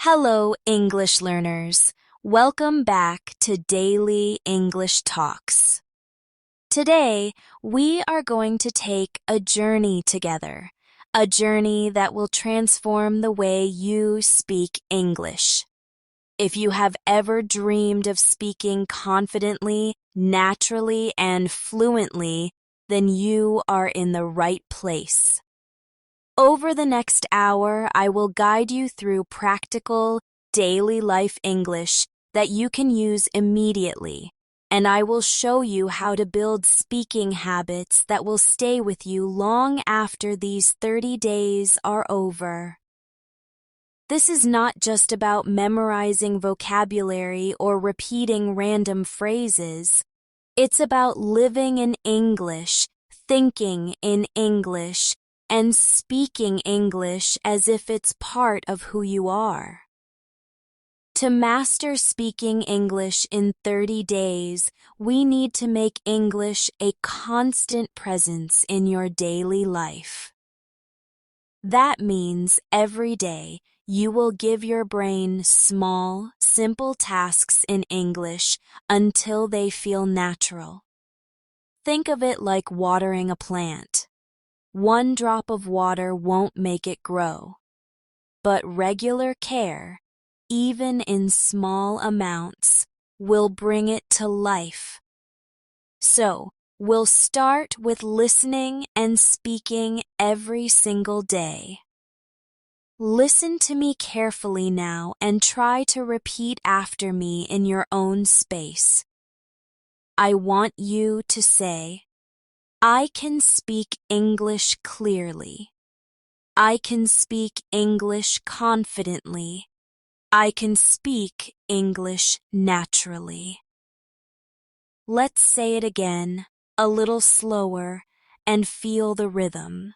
Hello, English learners. Welcome back to Daily English Talks. Today, we are going to take a journey together, a journey that will transform the way you speak English. If you have ever dreamed of speaking confidently, naturally, and fluently, then you are in the right place. Over the next hour, I will guide you through practical, daily life English that you can use immediately, and I will show you how to build speaking habits that will stay with you long after these 30 days are over. This is not just about memorizing vocabulary or repeating random phrases. It's about living in English, thinking in English, and speaking English as if it's part of who you are. To master speaking English in 30 days, we need to make English a constant presence in your daily life. That means every day you will give your brain small, simple tasks in English until they feel natural. Think of it like watering a plant. One drop of water won't make it grow, but regular care, even in small amounts, will bring it to life. So, we'll start with listening and speaking every single day. Listen to me carefully now and try to repeat after me in your own space. I want you to say, I can speak English clearly. I can speak English confidently. I can speak English naturally. Let's say it again, a little slower, and feel the rhythm.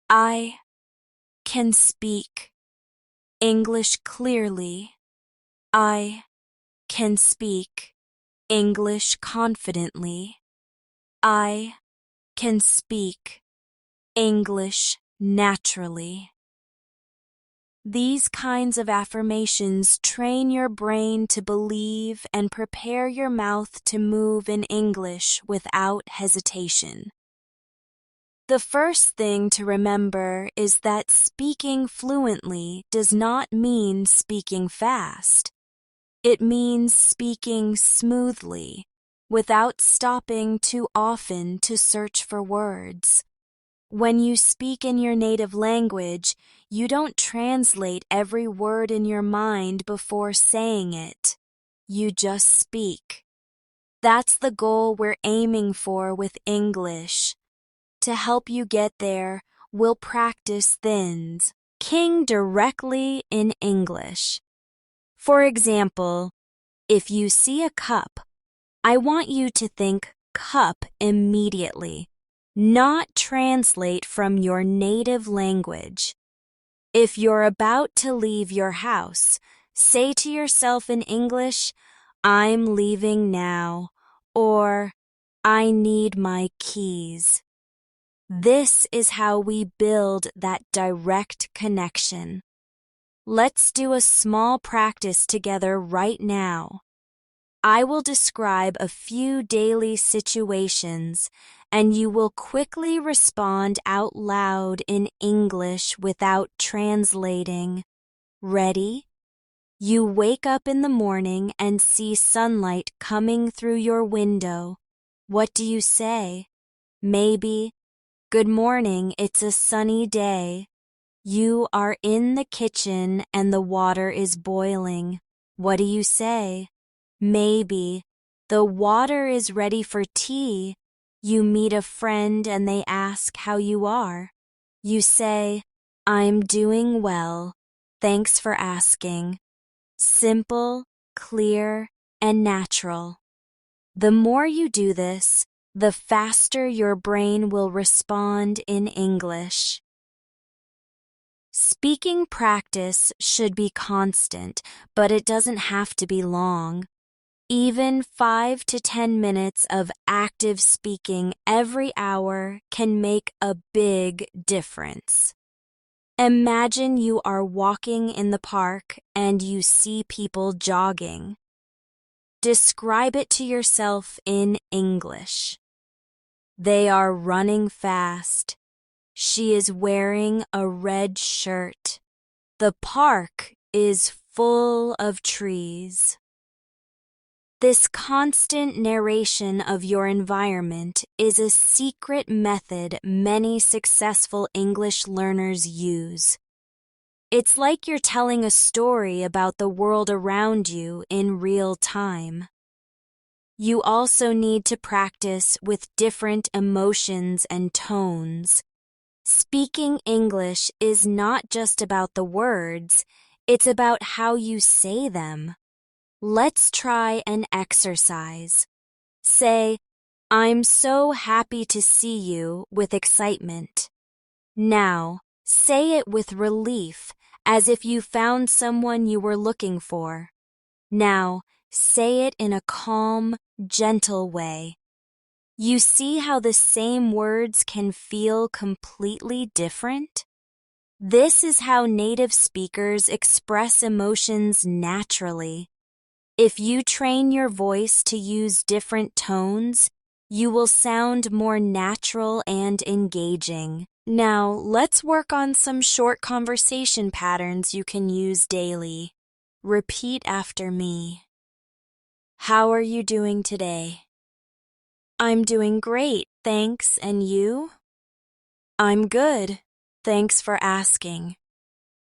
I can speak English clearly. I can speak English confidently. I can speak English naturally. These kinds of affirmations train your brain to believe and prepare your mouth to move in English without hesitation. The first thing to remember is that speaking fluently does not mean speaking fast. It means speaking smoothly, without stopping too often to search for words. When you speak in your native language, you don't translate every word in your mind before saying it. You just speak. That's the goal we're aiming for with English. To help you get there, we'll practice things. King directly in English. For example, if you see a cup, I want you to think cup immediately, not translate from your native language. If you're about to leave your house, say to yourself in English, I'm leaving now, or I need my keys. This is how we build that direct connection. Let's do a small practice together right now. I will describe a few daily situations, and you will quickly respond out loud in English without translating. Ready? You wake up in the morning and see sunlight coming through your window. What do you say? Maybe, good morning, it's a sunny day. You are in the kitchen and the water is boiling. What do you say? Maybe, the water is ready for tea. You meet a friend and they ask how you are. You say, I'm doing well. Thanks for asking. Simple, clear, and natural. The more you do this, the faster your brain will respond in English. Speaking practice should be constant, but it doesn't have to be long. Even 5 to 10 minutes of active speaking every hour can make a big difference. Imagine you are walking in the park and you see people jogging. Describe it to yourself in English. They are running fast. She is wearing a red shirt. The park is full of trees. This constant narration of your environment is a secret method many successful English learners use. It's like you're telling a story about the world around you in real time. You also need to practice with different emotions and tones. Speaking English is not just about the words, it's about how you say them. Let's try an exercise. Say, "I'm so happy to see you," with excitement. Now, say it with relief, as if you found someone you were looking for. Now, say it in a calm, gentle way. You see how the same words can feel completely different? This is how native speakers express emotions naturally. If you train your voice to use different tones, you will sound more natural and engaging. Now, let's work on some short conversation patterns you can use daily. Repeat after me. How are you doing today? I'm doing great, thanks, and you? I'm good, thanks for asking.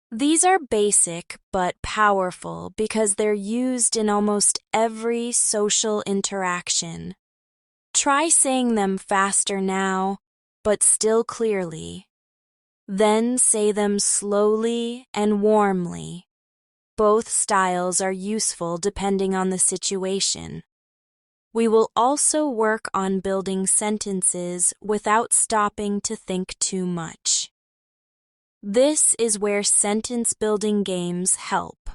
These are basic but powerful because they're used in almost every social interaction. Try saying them faster now, but still clearly. Then say them slowly and warmly. Both styles are useful depending on the situation. We will also work on building sentences without stopping to think too much. This is where sentence-building games help.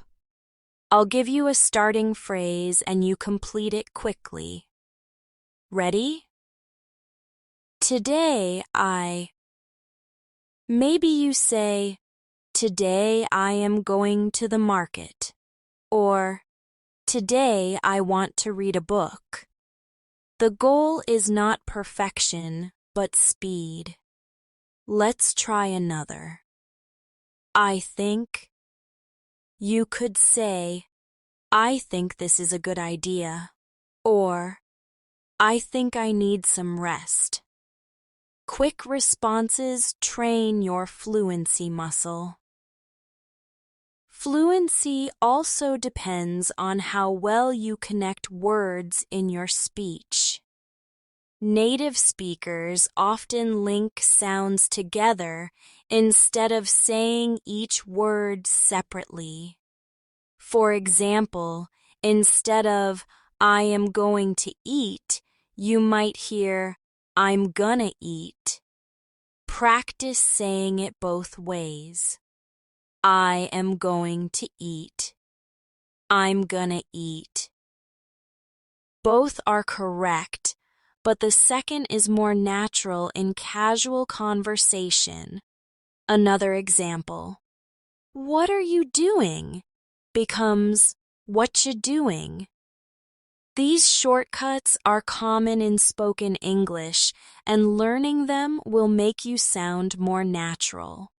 I'll give you a starting phrase and you complete it quickly. Ready? Today Maybe you say, "Today I am going to the market," or "Today I want to read a book." The goal is not perfection, but speed. Let's try another. I think. You could say, "I think this is a good idea," or "I think I need some rest." Quick responses train your fluency muscle. Fluency also depends on how well you connect words in your speech. Native speakers often link sounds together instead of saying each word separately. For example, instead of "I am going to eat," you might hear "I'm gonna eat." Practice saying it both ways. I am going to eat. I'm gonna eat. Both are correct, but the second is more natural in casual conversation. Another example. What are you doing? Becomes what you doing. These shortcuts are common in spoken English, and learning them will make you sound more natural.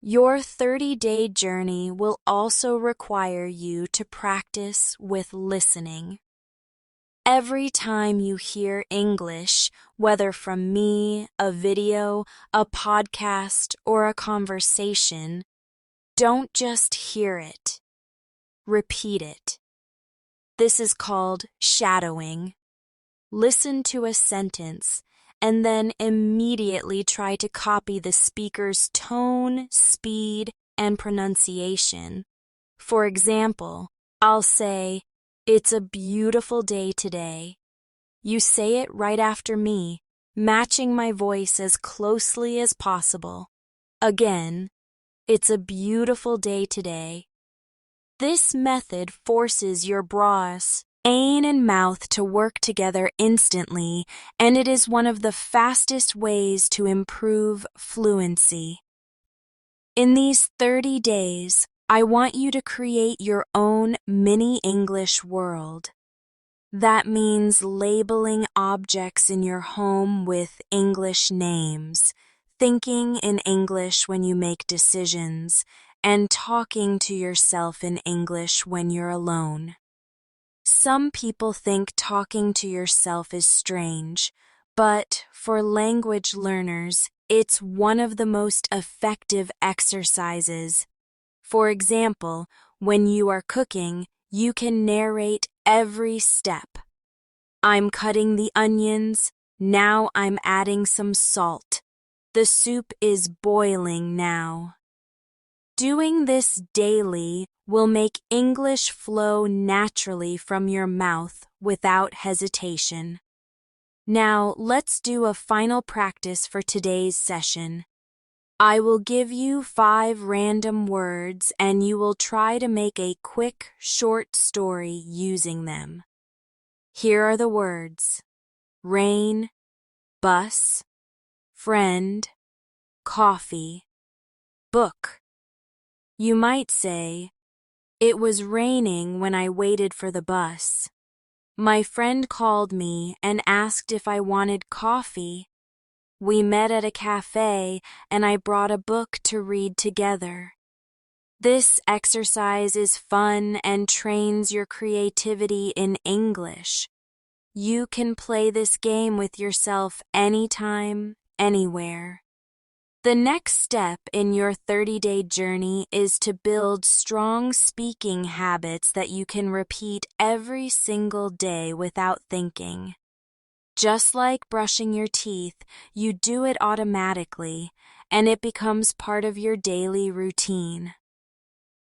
Your 30-day journey will also require you to practice with listening. Every time you hear English, whether from me, a video, a podcast, or a conversation, don't just hear it. Repeat it. This is called shadowing. Listen to a sentence and then immediately try to copy the speaker's tone, speed, and pronunciation. For example, I'll say, "It's a beautiful day today." You say it right after me, matching my voice as closely as possible. Again, "It's a beautiful day today." This method forces your brain and mouth to work together instantly, and it is one of the fastest ways to improve fluency. In these 30 days, I want you to create your own mini English world. That means labeling objects in your home with English names, thinking in English when you make decisions, and talking to yourself in English when you're alone. Some people think talking to yourself is strange, but for language learners, it's one of the most effective exercises. For example, when you are cooking, you can narrate every step. I'm cutting the onions, now I'm adding some salt. The soup is boiling now. Doing this daily will make English flow naturally from your mouth without hesitation. Now, let's do a final practice for today's session. I will give you 5 random words and you will try to make a quick, short story using them. Here are the words: rain, bus, friend, coffee, book. You might say, it was raining when I waited for the bus. My friend called me and asked if I wanted coffee. We met at a cafe and I brought a book to read together. This exercise is fun and trains your creativity in English. You can play this game with yourself anytime, anywhere. The next step in your 30-day journey is to build strong speaking habits that you can repeat every single day without thinking. Just like brushing your teeth, you do it automatically, and it becomes part of your daily routine.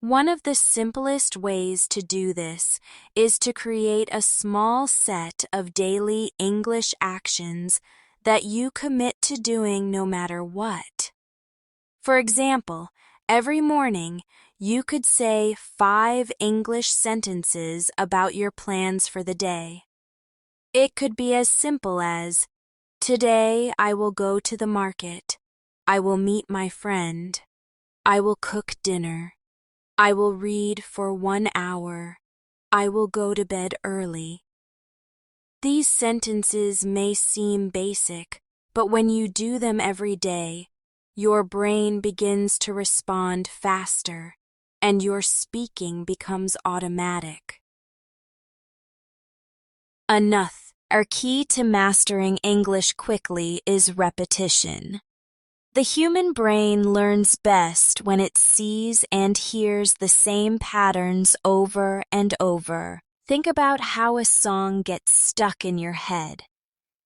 One of the simplest ways to do this is to create a small set of daily English actions that you commit to doing no matter what. For example, every morning, you could say 5 English sentences about your plans for the day. It could be as simple as, today I will go to the market. I will meet my friend. I will cook dinner. I will read for 1 hour. I will go to bed early. These sentences may seem basic, but when you do them every day, your brain begins to respond faster, and your speaking becomes automatic. Our key to mastering English quickly is repetition. The human brain learns best when it sees and hears the same patterns over and over. Think about how a song gets stuck in your head.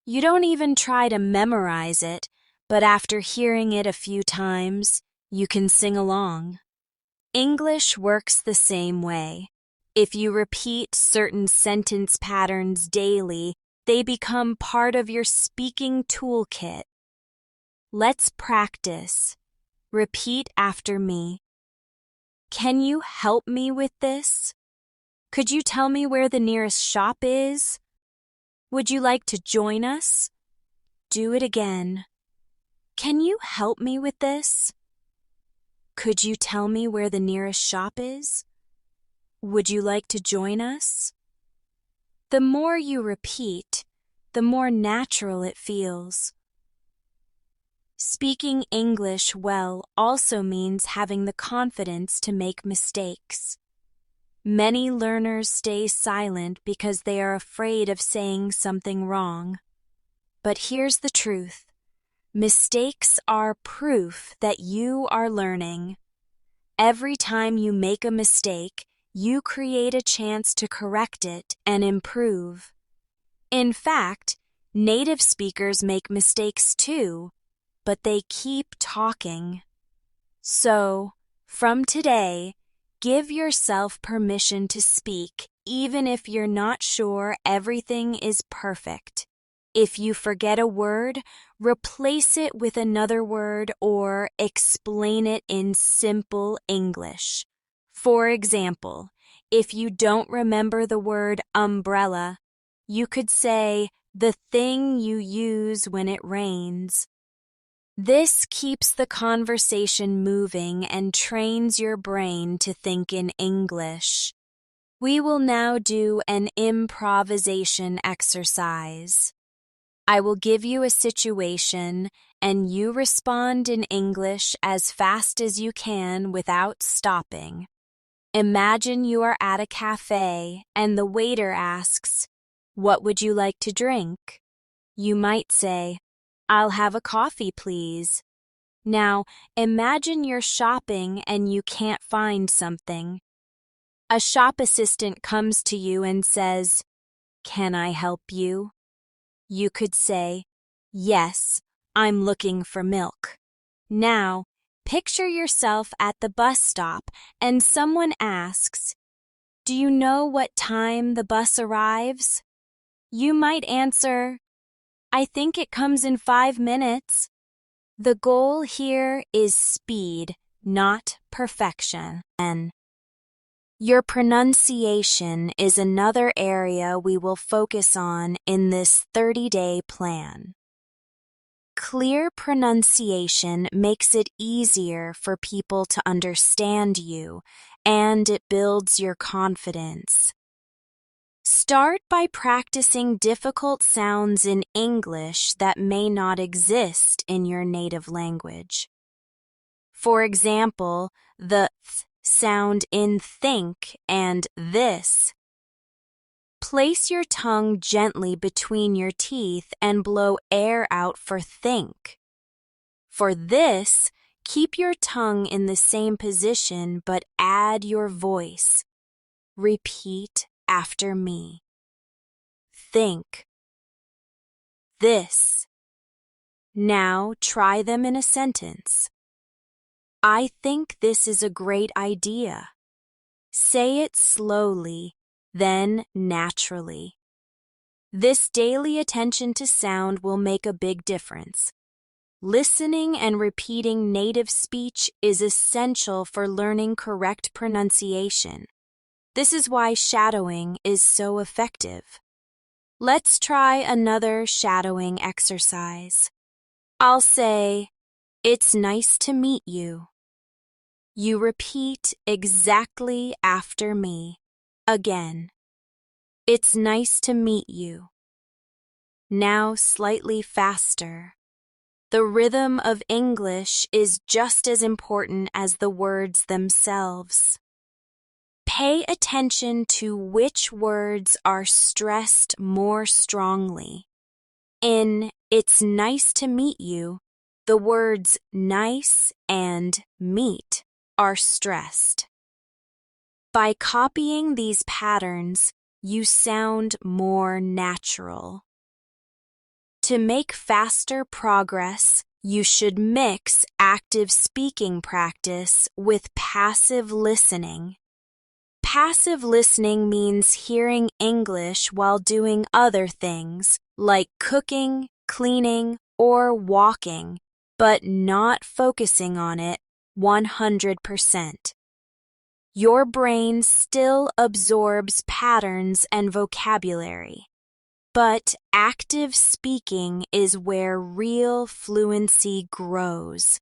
You don't even try to memorize it, but after hearing it a few times, you can sing along. English works the same way. If you repeat certain sentence patterns daily, they become part of your speaking toolkit. Let's practice. Repeat after me. Can you help me with this? Could you tell me where the nearest shop is? Would you like to join us? Do it again. Can you help me with this? Could you tell me where the nearest shop is? Would you like to join us? The more you repeat, the more natural it feels. Speaking English well also means having the confidence to make mistakes. Many learners stay silent because they are afraid of saying something wrong. But here's the truth. Mistakes are proof that you are learning. Every time you make a mistake, you create a chance to correct it and improve. In fact, native speakers make mistakes too, but they keep talking. So, from today, give yourself permission to speak, even if you're not sure everything is perfect. If you forget a word, replace it with another word or explain it in simple English. For example, if you don't remember the word umbrella, you could say the thing you use when it rains. This keeps the conversation moving and trains your brain to think in English. We will now do an improvisation exercise. I will give you a situation and you respond in English as fast as you can without stopping. Imagine you are at a cafe and the waiter asks, "What would you like to drink?" You might say, "I'll have a coffee, please." Now, imagine you're shopping and you can't find something. A shop assistant comes to you and says, "Can I help you?" You could say, "Yes, I'm looking for milk." Now, picture yourself at the bus stop and someone asks, "Do you know what time the bus arrives?" You might answer, "I think it comes in 5 minutes." The goal here is speed, not perfection. Your pronunciation is another area we will focus on in this 30-day plan. Clear pronunciation makes it easier for people to understand you, and it builds your confidence. Start by practicing difficult sounds in English that may not exist in your native language. For example, the th sound in think and this. Place your tongue gently between your teeth and blow air out for think. For this, keep your tongue in the same position but add your voice. Repeat after me. Think. This. Now try them in a sentence. I think this is a great idea. Say it slowly, then naturally. This daily attention to sound will make a big difference. Listening and repeating native speech is essential for learning correct pronunciation. This is why shadowing is so effective. Let's try another shadowing exercise. I'll say, "It's nice to meet you." You repeat exactly after me. Again. "It's nice to meet you." Now slightly faster. The rhythm of English is just as important as the words themselves. Pay attention to which words are stressed more strongly. In "It's nice to meet you," the words nice and meet are stressed. By copying these patterns, you sound more natural. To make faster progress, you should mix active speaking practice with passive listening. Passive listening means hearing English while doing other things, like cooking, cleaning, or walking, but not focusing on it 100%. Your brain still absorbs patterns and vocabulary, but active speaking is where real fluency grows.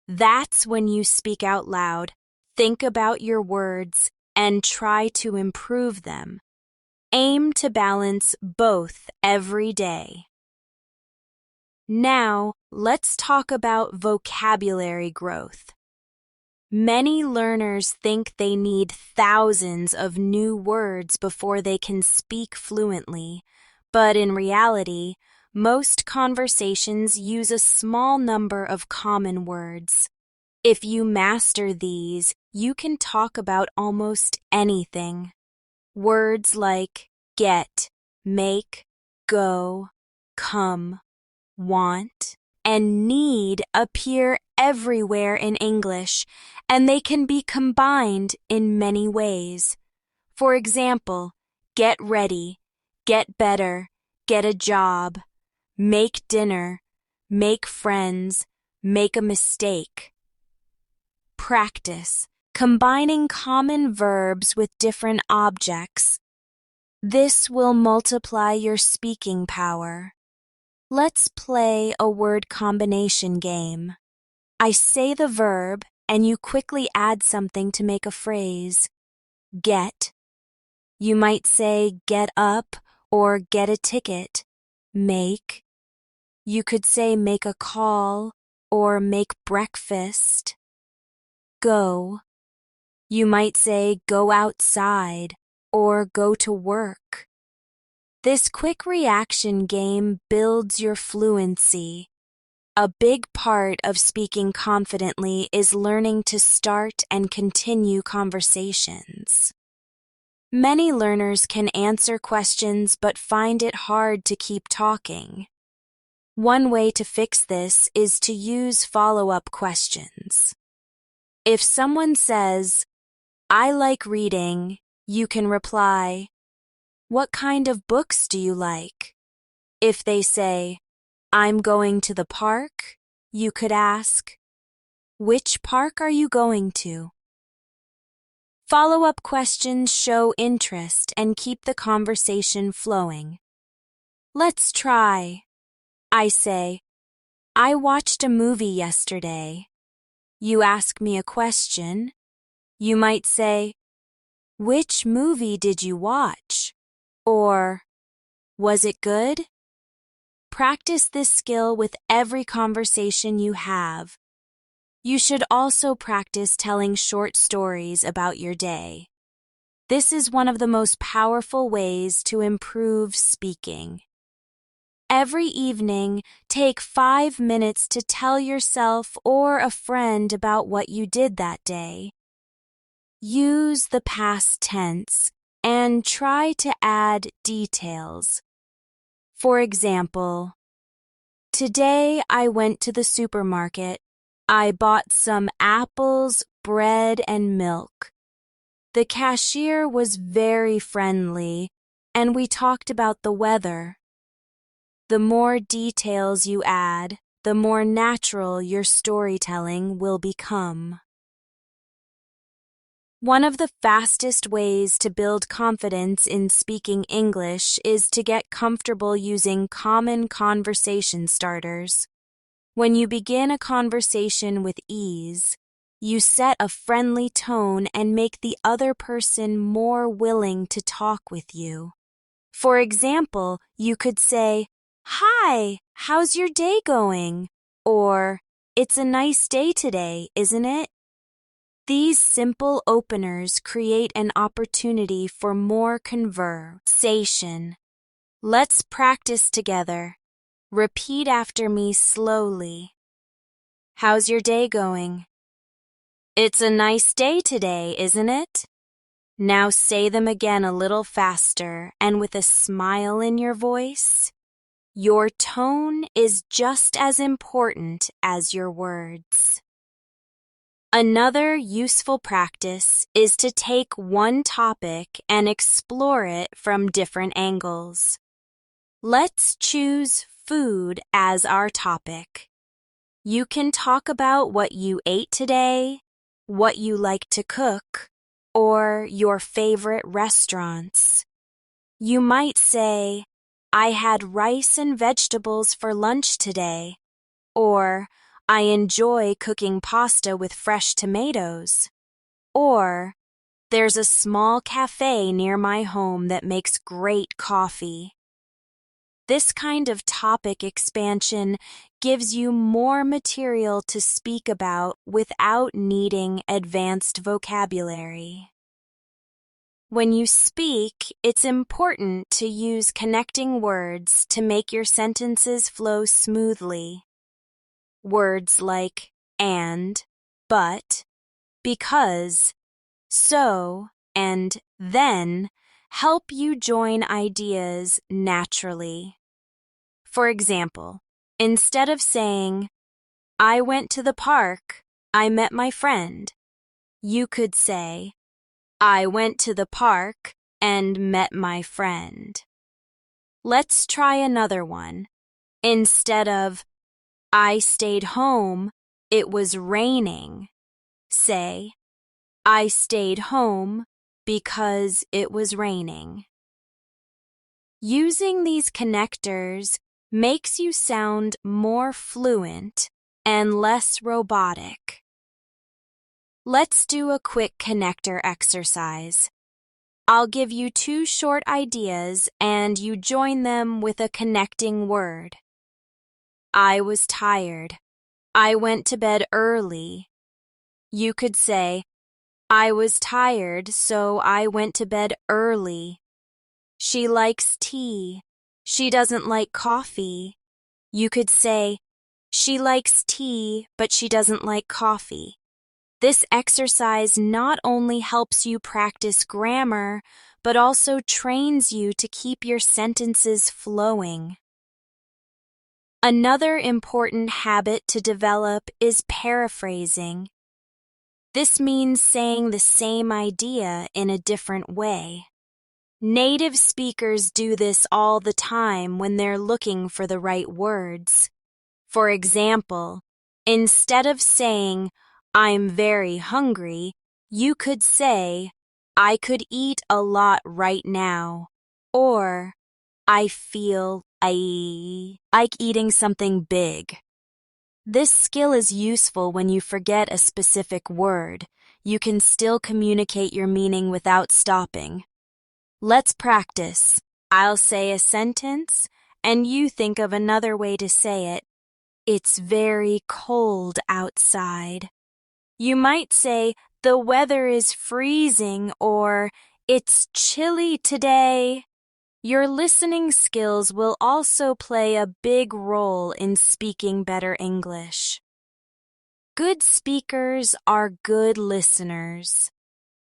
That's when you speak out loud, think about your words, and try to improve them. Aim to balance both every day. Now, let's talk about vocabulary growth. Many learners think they need thousands of new words before they can speak fluently, but in reality, most conversations use a small number of common words. If you master these, you can talk about almost anything. Words like get, make, go, come, want, and need appear everywhere in English, and they can be combined in many ways. For example, get ready, get better, get a job, make dinner, make friends, make a mistake. Practice, combining common verbs with different objects. This will multiply your speaking power. Let's play a word combination game. I say the verb, and you quickly add something to make a phrase. Get. You might say get up or get a ticket. Make. You could say make a call or make breakfast. Go. You might say go outside or go to work. This quick reaction game builds your fluency. A big part of speaking confidently is learning to start and continue conversations. Many learners can answer questions but find it hard to keep talking. One way to fix this is to use follow-up questions. If someone says, "I like reading," you can reply, "What kind of books do you like?" If they say, "I'm going to the park," you could ask, "Which park are you going to?" Follow-up questions show interest and keep the conversation flowing. Let's try. I say, "I watched a movie yesterday." You ask me a question. You might say, "Which movie did you watch?" Or, "Was it good?" Practice this skill with every conversation you have. You should also practice telling short stories about your day. This is one of the most powerful ways to improve speaking. Every evening, take 5 minutes to tell yourself or a friend about what you did that day. Use the past tense and try to add details. For example, today I went to the supermarket. I bought some apples, bread, and milk. The cashier was very friendly, and we talked about the weather. The more details you add, the more natural your storytelling will become. One of the fastest ways to build confidence in speaking English is to get comfortable using common conversation starters. When you begin a conversation with ease, you set a friendly tone and make the other person more willing to talk with you. For example, you could say, "Hi, how's your day going?" Or, "It's a nice day today, isn't it?" These simple openers create an opportunity for more conversation. Let's practice together. Repeat after me slowly. How's your day going? It's a nice day today, isn't it? Now say them again a little faster and with a smile in your voice. Your tone is just as important as your words. Another useful practice is to take one topic and explore it from different angles. Let's choose food as our topic. You can talk about what you ate today, what you like to cook, or your favorite restaurants. You might say, "I had rice and vegetables for lunch today," or "I enjoy cooking pasta with fresh tomatoes," or "There's a small cafe near my home that makes great coffee." This kind of topic expansion gives you more material to speak about without needing advanced vocabulary. When you speak, it's important to use connecting words to make your sentences flow smoothly. Words like and, but, because, so, and then help you join ideas naturally. For example, instead of saying, "I went to the park, I met my friend," you could say, "I went to the park and met my friend." Let's try another one. Instead of, "I stayed home, it was raining," say, "I stayed home because it was raining." Using these connectors, makes you sound more fluent and less robotic. Let's do a quick connector exercise. I'll give you 2 short ideas and you join them with a connecting word. I was tired. I went to bed early. You could say, I was tired, so I went to bed early. She likes tea. She doesn't like coffee. You could say, she likes tea, but she doesn't like coffee. This exercise not only helps you practice grammar, but also trains you to keep your sentences flowing. Another important habit to develop is paraphrasing. This means saying the same idea in a different way. Native speakers do this all the time when they're looking for the right words. For example, instead of saying, I'm very hungry, you could say, I could eat a lot right now, or I feel like eating something big. This skill is useful when you forget a specific word. You can still communicate your meaning without stopping. Let's practice. I'll say a sentence, and you think of another way to say it. It's very cold outside. You might say, the weather is freezing, or it's chilly today. Your listening skills will also play a big role in speaking better English. Good speakers are good listeners.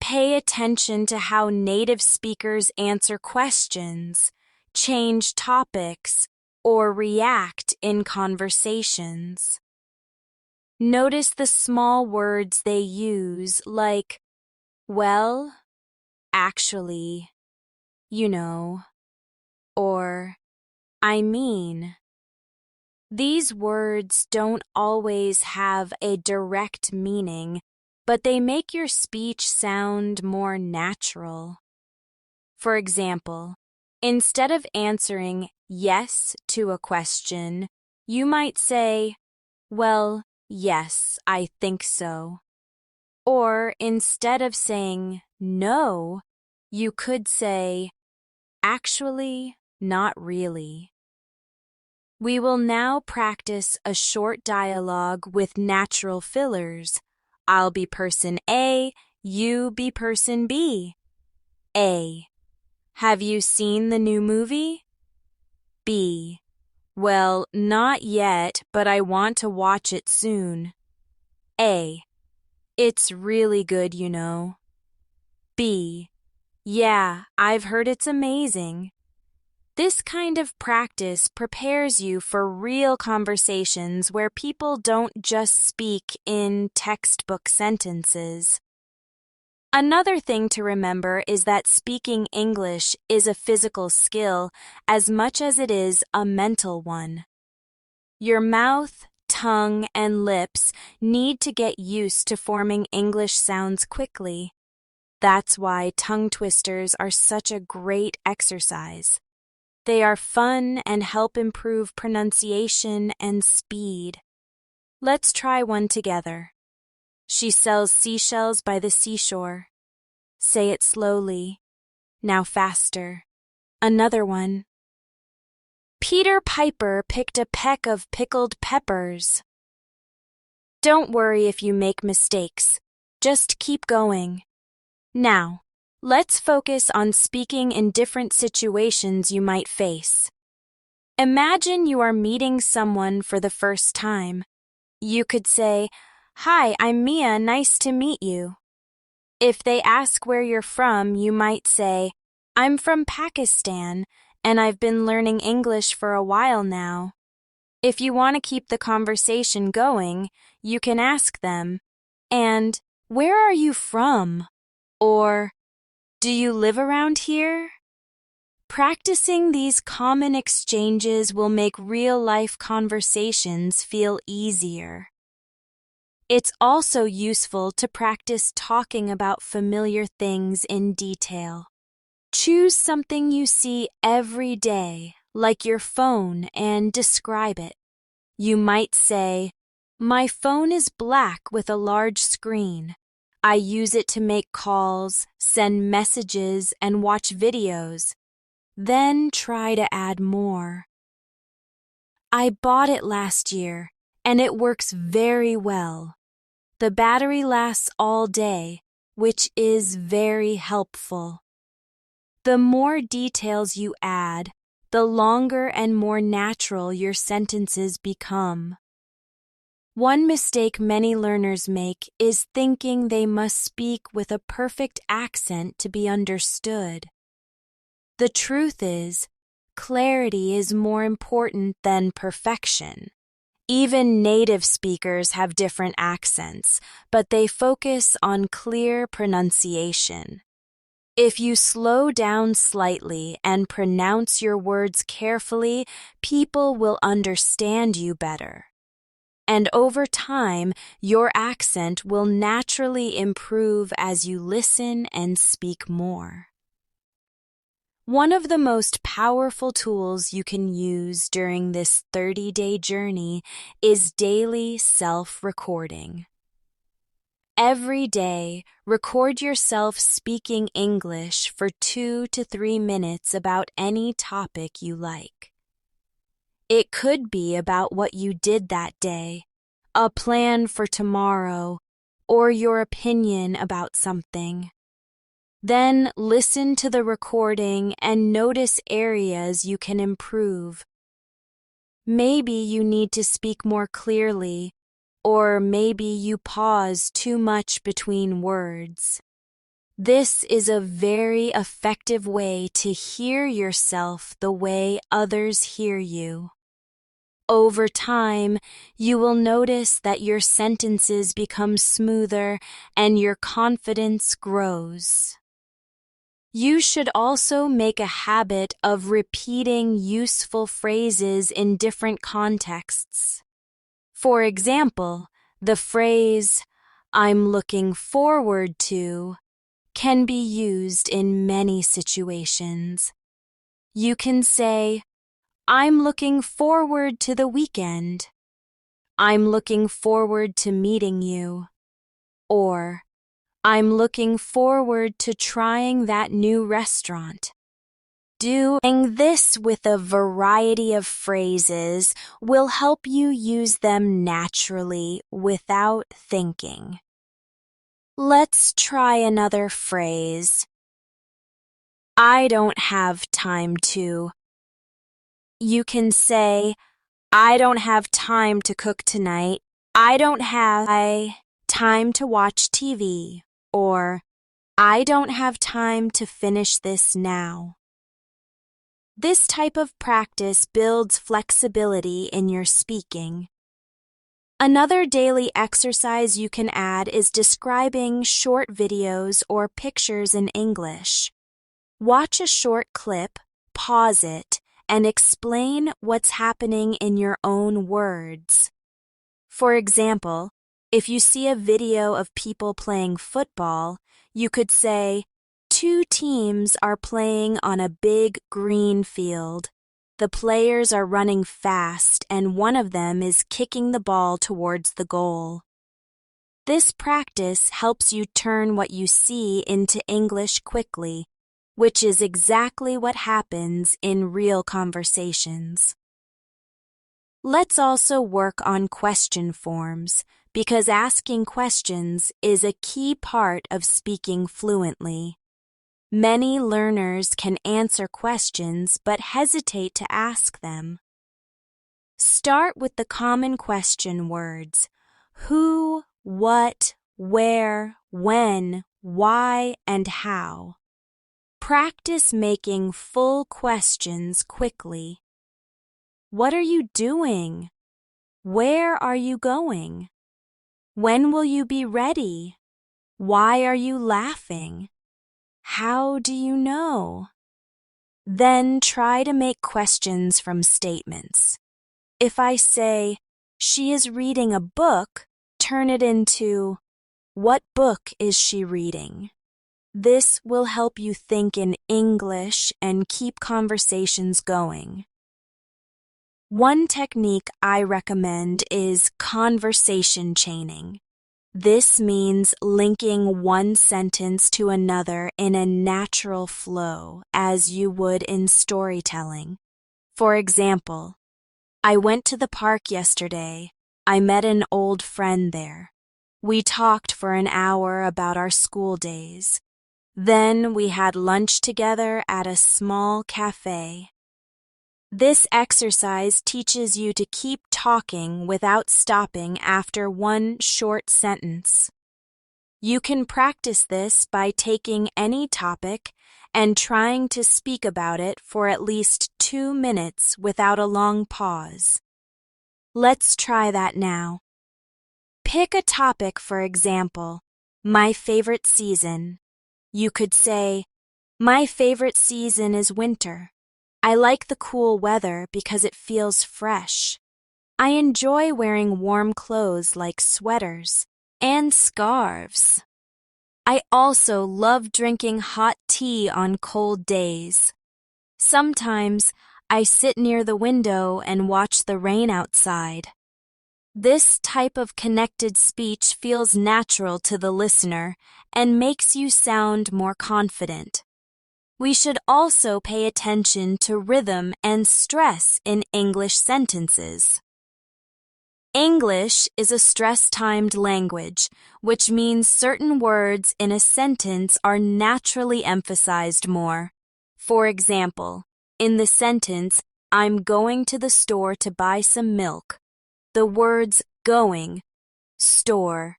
Pay attention to how native speakers answer questions, change topics, or react in conversations. Notice the small words they use, like, well, actually, you know, or I mean. These words don't always have a direct meaning, but they make your speech sound more natural. For example, instead of answering yes to a question, you might say, well, yes, I think so. Or instead of saying no, you could say, actually, not really. We will now practice a short dialogue with natural fillers. I'll be person A, you be person B. A. Have you seen the new movie? B. Well, not yet, but I want to watch it soon. A. It's really good, you know. B. Yeah, I've heard it's amazing. This kind of practice prepares you for real conversations where people don't just speak in textbook sentences. Another thing to remember is that speaking English is a physical skill as much as it is a mental one. Your mouth, tongue, and lips need to get used to forming English sounds quickly. That's why tongue twisters are such a great exercise. They are fun and help improve pronunciation and speed. Let's try one together. She sells seashells by the seashore. Say it slowly. Now faster. Another one. Peter Piper picked a peck of pickled peppers. Don't worry if you make mistakes. Just keep going. Now, let's focus on speaking in different situations you might face. Imagine you are meeting someone for the first time. You could say, "Hi, I'm Mia, nice to meet you." If they ask where you're from, you might say, "I'm from Pakistan, and I've been learning English for a while now." If you want to keep the conversation going, you can ask them, "And where are you from?" Or, "Do you live around here?" Practicing these common exchanges will make real-life conversations feel easier. It's also useful to practice talking about familiar things in detail. Choose something you see every day, like your phone, and describe it. You might say, "My phone is black with a large screen. I use it to make calls, send messages, and watch videos." Then try to add more. "I bought it last year, and it works very well. The battery lasts all day, which is very helpful." The more details you add, the longer and more natural your sentences become. One mistake many learners make is thinking they must speak with a perfect accent to be understood. The truth is, clarity is more important than perfection. Even native speakers have different accents, but they focus on clear pronunciation. If you slow down slightly and pronounce your words carefully, people will understand you better. And over time, your accent will naturally improve as you listen and speak more. One of the most powerful tools you can use during this 30-day journey is daily self-recording. Every day, record yourself speaking English for 2 to 3 minutes about any topic you like. It could be about what you did that day, a plan for tomorrow, or your opinion about something. Then listen to the recording and notice areas you can improve. Maybe you need to speak more clearly, or maybe you pause too much between words. This is a very effective way to hear yourself the way others hear you. Over time, you will notice that your sentences become smoother and your confidence grows. You should also make a habit of repeating useful phrases in different contexts. For example, the phrase, "I'm looking forward to," can be used in many situations. You can say, "I'm looking forward to the weekend." "I'm looking forward to meeting you." Or, "I'm looking forward to trying that new restaurant." Doing this with a variety of phrases will help you use them naturally without thinking. Let's try another phrase. "I don't have time to." You can say, "I don't have time to cook tonight." "I don't have time to watch TV." Or, "I don't have time to finish this now." This type of practice builds flexibility in your speaking. Another daily exercise you can add is describing short videos or pictures in English. Watch a short clip, pause it, and explain what's happening in your own words. For example, if you see a video of people playing football, you could say, "Two teams are playing on a big green field. The players are running fast and one of them is kicking the ball towards the goal." This practice helps you turn what you see into English quickly, which is exactly what happens in real conversations. Let's also work on question forms, because asking questions is a key part of speaking fluently. Many learners can answer questions but hesitate to ask them. Start with the common question words: who, what, where, when, why, and how. Practice making full questions quickly. What are you doing? Where are you going? When will you be ready? Why are you laughing? How do you know? Then try to make questions from statements. If I say, "She is reading a book," turn it into, "What book is she reading?" This will help you think in English and keep conversations going. One technique I recommend is conversation chaining. This means linking one sentence to another in a natural flow, as you would in storytelling. For example, I went to the park yesterday. I met an old friend there. We talked for an hour about our school days. Then we had lunch together at a small cafe. This exercise teaches you to keep talking without stopping after one short sentence. You can practice this by taking any topic and trying to speak about it for at least 2 minutes without a long pause. Let's try that now. Pick a topic, for example, my favorite season. You could say, my favorite season is winter. I like the cool weather because it feels fresh. I enjoy wearing warm clothes like sweaters and scarves. I also love drinking hot tea on cold days. Sometimes I sit near the window and watch the rain outside. This type of connected speech feels natural to the listener and makes you sound more confident. We should also pay attention to rhythm and stress in English sentences. English is a stress-timed language, which means certain words in a sentence are naturally emphasized more. For example, in the sentence, I'm going to the store to buy some milk, the words going, store,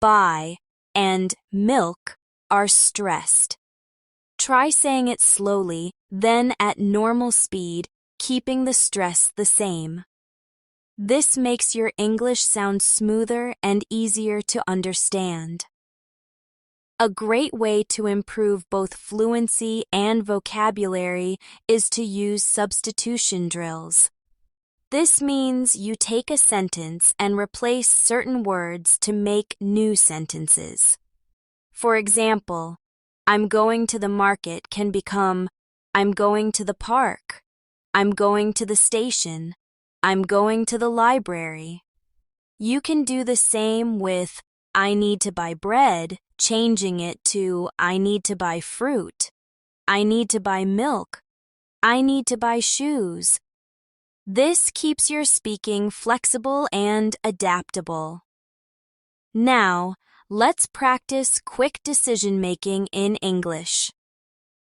buy, and milk are stressed. Try saying it slowly, then at normal speed, keeping the stress the same. This makes your English sound smoother and easier to understand. A great way to improve both fluency and vocabulary is to use substitution drills. This means you take a sentence and replace certain words to make new sentences. For example, I'm going to the market can become I'm going to the park, I'm going to the station, I'm going to the library. You can do the same with I need to buy bread, changing it to I need to buy fruit, I need to buy milk, I need to buy shoes. This keeps your speaking flexible and adaptable. Now, let's practice quick decision-making in English.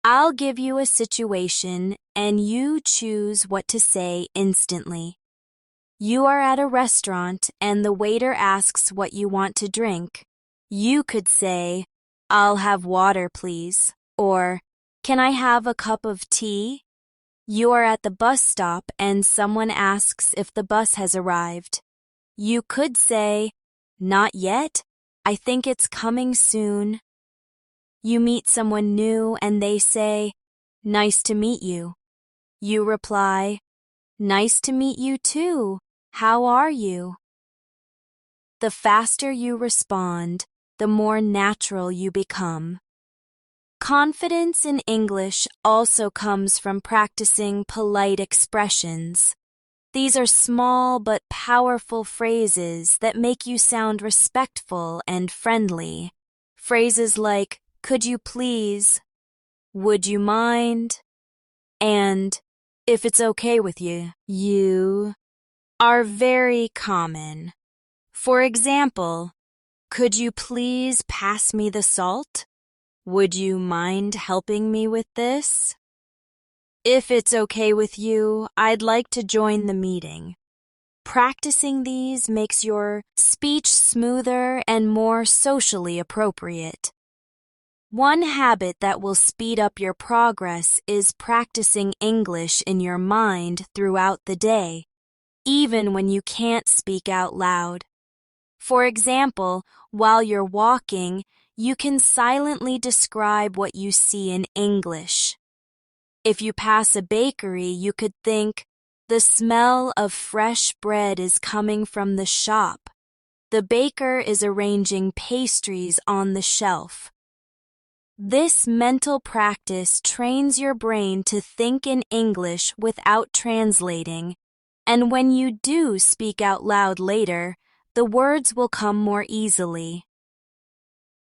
I'll give you a situation and you choose what to say instantly. You are at a restaurant and the waiter asks what you want to drink. You could say, I'll have water, please, or can I have a cup of tea? You are at the bus stop and someone asks if the bus has arrived. You could say, not yet. I think it's coming soon. You meet someone new and they say, nice to meet you. You reply, nice to meet you too. How are you? The faster you respond, the more natural you become. Confidence in English also comes from practicing polite expressions. These are small but powerful phrases that make you sound respectful and friendly. Phrases like, could you please, would you mind, and if it's okay with you are very common. For example, could you please pass me the salt? Would you mind helping me with this? If it's okay with you, I'd like to join the meeting. Practicing these makes your speech smoother and more socially appropriate. One habit that will speed up your progress is practicing English in your mind throughout the day, even when you can't speak out loud. For example, while you're walking, you can silently describe what you see in English. If you pass a bakery, you could think, the smell of fresh bread is coming from the shop. The baker is arranging pastries on the shelf. This mental practice trains your brain to think in English without translating And when you do speak out loud later, the words will come more easily.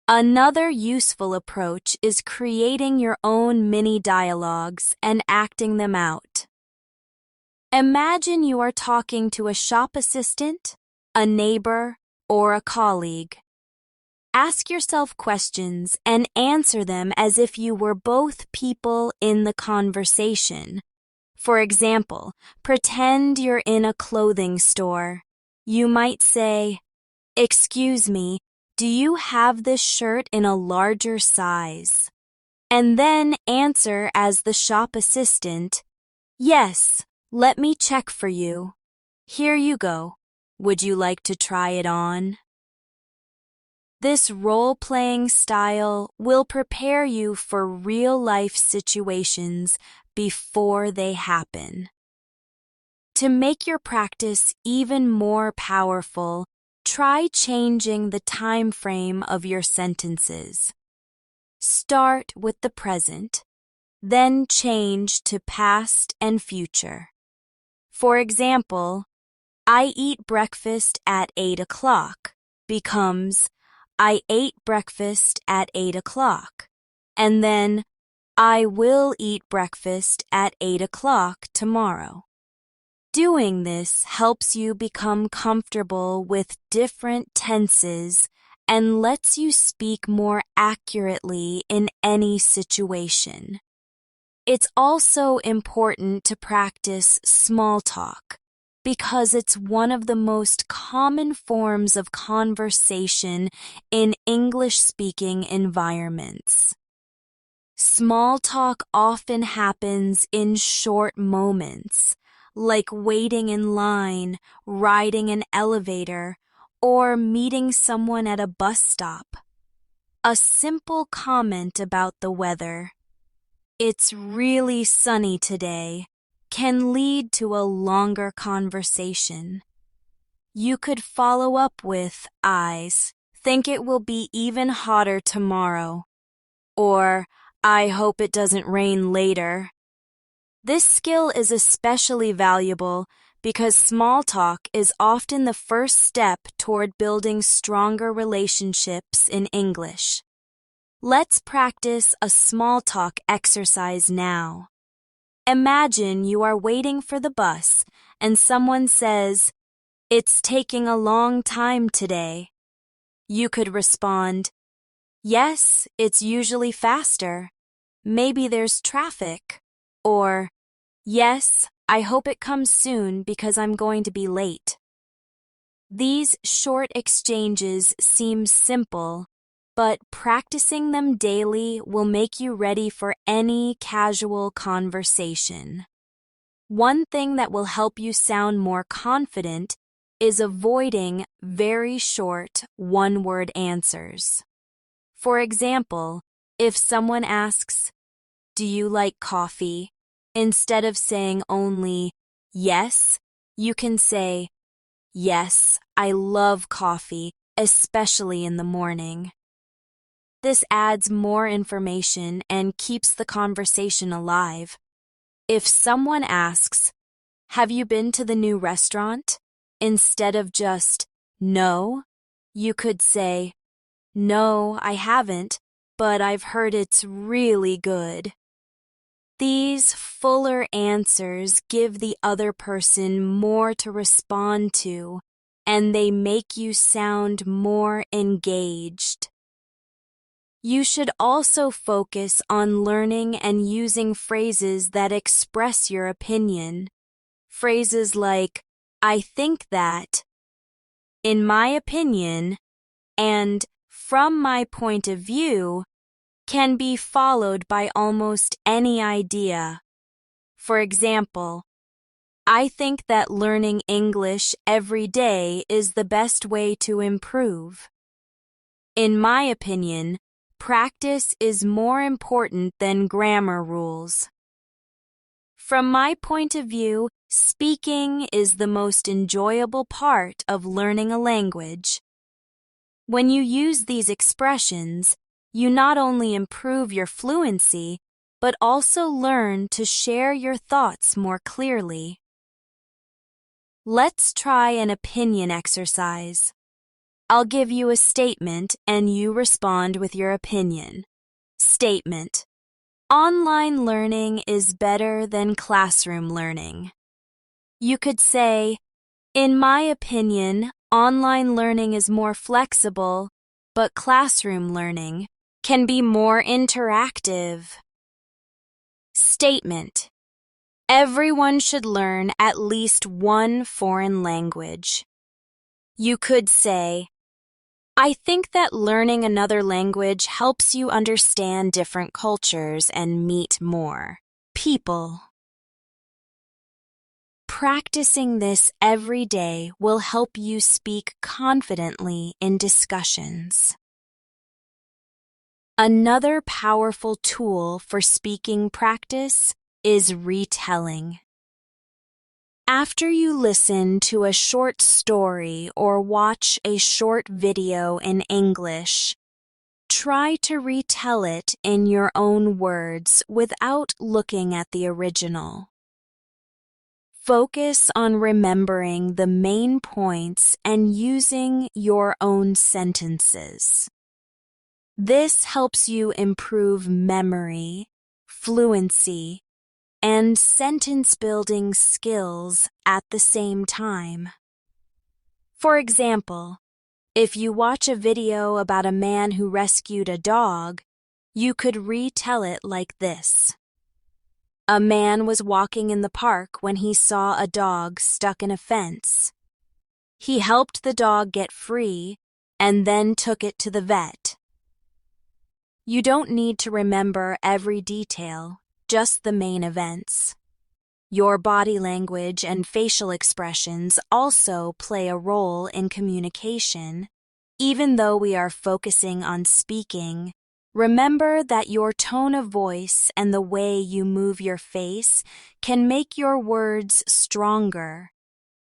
Another useful approach is creating your own mini dialogues and acting them out. Imagine you are talking to a shop assistant, a neighbor, or a colleague. Ask yourself questions and answer them as if you were both people in the conversation. For example, pretend you're in a clothing store. You might say, "Excuse me, do you have this shirt in a larger size?" And then answer as the shop assistant, "Yes, let me check for you. Here you go. Would you like to try it on?" This role-playing style will prepare you for real-life situations before they happen. To make your practice even more powerful, try changing the time frame of your sentences. Start with the present, then change to past and future. For example, "I eat breakfast at 8 o'clock" becomes "I ate breakfast at 8 o'clock," and then "I will eat breakfast at 8 o'clock tomorrow." Doing this helps you become comfortable with different tenses and lets you speak more accurately in any situation. It's also important to practice small talk, because it's one of the most common forms of conversation in English-speaking environments. Small talk often happens in short moments, like waiting in line, riding an elevator, or meeting someone at a bus stop. A simple comment about the weather, "It's really sunny today," can lead to a longer conversation. You could follow up with, "I think it will be even hotter tomorrow," or "I hope it doesn't rain later." This skill is especially valuable because small talk is often the first step toward building stronger relationships in English. Let's practice a small talk exercise now. Imagine you are waiting for the bus and someone says, "It's taking a long time today." You could respond, "Yes, it's usually faster. Maybe there's traffic." Or, "Yes, I hope it comes soon because I'm going to be late." These short exchanges seem simple, but practicing them daily will make you ready for any casual conversation. One thing that will help you sound more confident is avoiding very short one-word answers. For example, if someone asks, "Do you like coffee?" instead of saying only, "Yes," you can say, "Yes, I love coffee, especially in the morning." This adds more information and keeps the conversation alive. If someone asks, "Have you been to the new restaurant?" instead of just, "No," you could say, "No, I haven't, but I've heard it's really good." These fuller answers give the other person more to respond to, and they make you sound more engaged. You should also focus on learning and using phrases that express your opinion. Phrases like, "I think that," "in my opinion," and "from my point of view" can be followed by almost any idea. For example, "I think that learning English every day is the best way to improve." "In my opinion, practice is more important than grammar rules." From my point of view, speaking is the most enjoyable part of learning a language. When you use these expressions, you not only improve your fluency, but also learn to share your thoughts more clearly. Let's try an opinion exercise. I'll give you a statement and you respond with your opinion. Statement: online learning is better than classroom learning. You could say, in my opinion, online learning is more flexible, but classroom learning can be more interactive. Statement: everyone should learn at least one foreign language. You could say, I think that learning another language helps you understand different cultures and meet more people. Practicing this every day will help you speak confidently in discussions. Another powerful tool for speaking practice is retelling. After you listen to a short story or watch a short video in English, try to retell it in your own words without looking at the original. Focus on remembering the main points and using your own sentences. This helps you improve memory, fluency, and sentence-building skills at the same time. For example, if you watch a video about a man who rescued a dog, you could retell it like this. A man was walking in the park when he saw a dog stuck in a fence. He helped the dog get free and then took it to the vet. You don't need to remember every detail, just the main events. Your body language and facial expressions also play a role in communication. Even though we are focusing on speaking, remember that your tone of voice and the way you move your face can make your words stronger.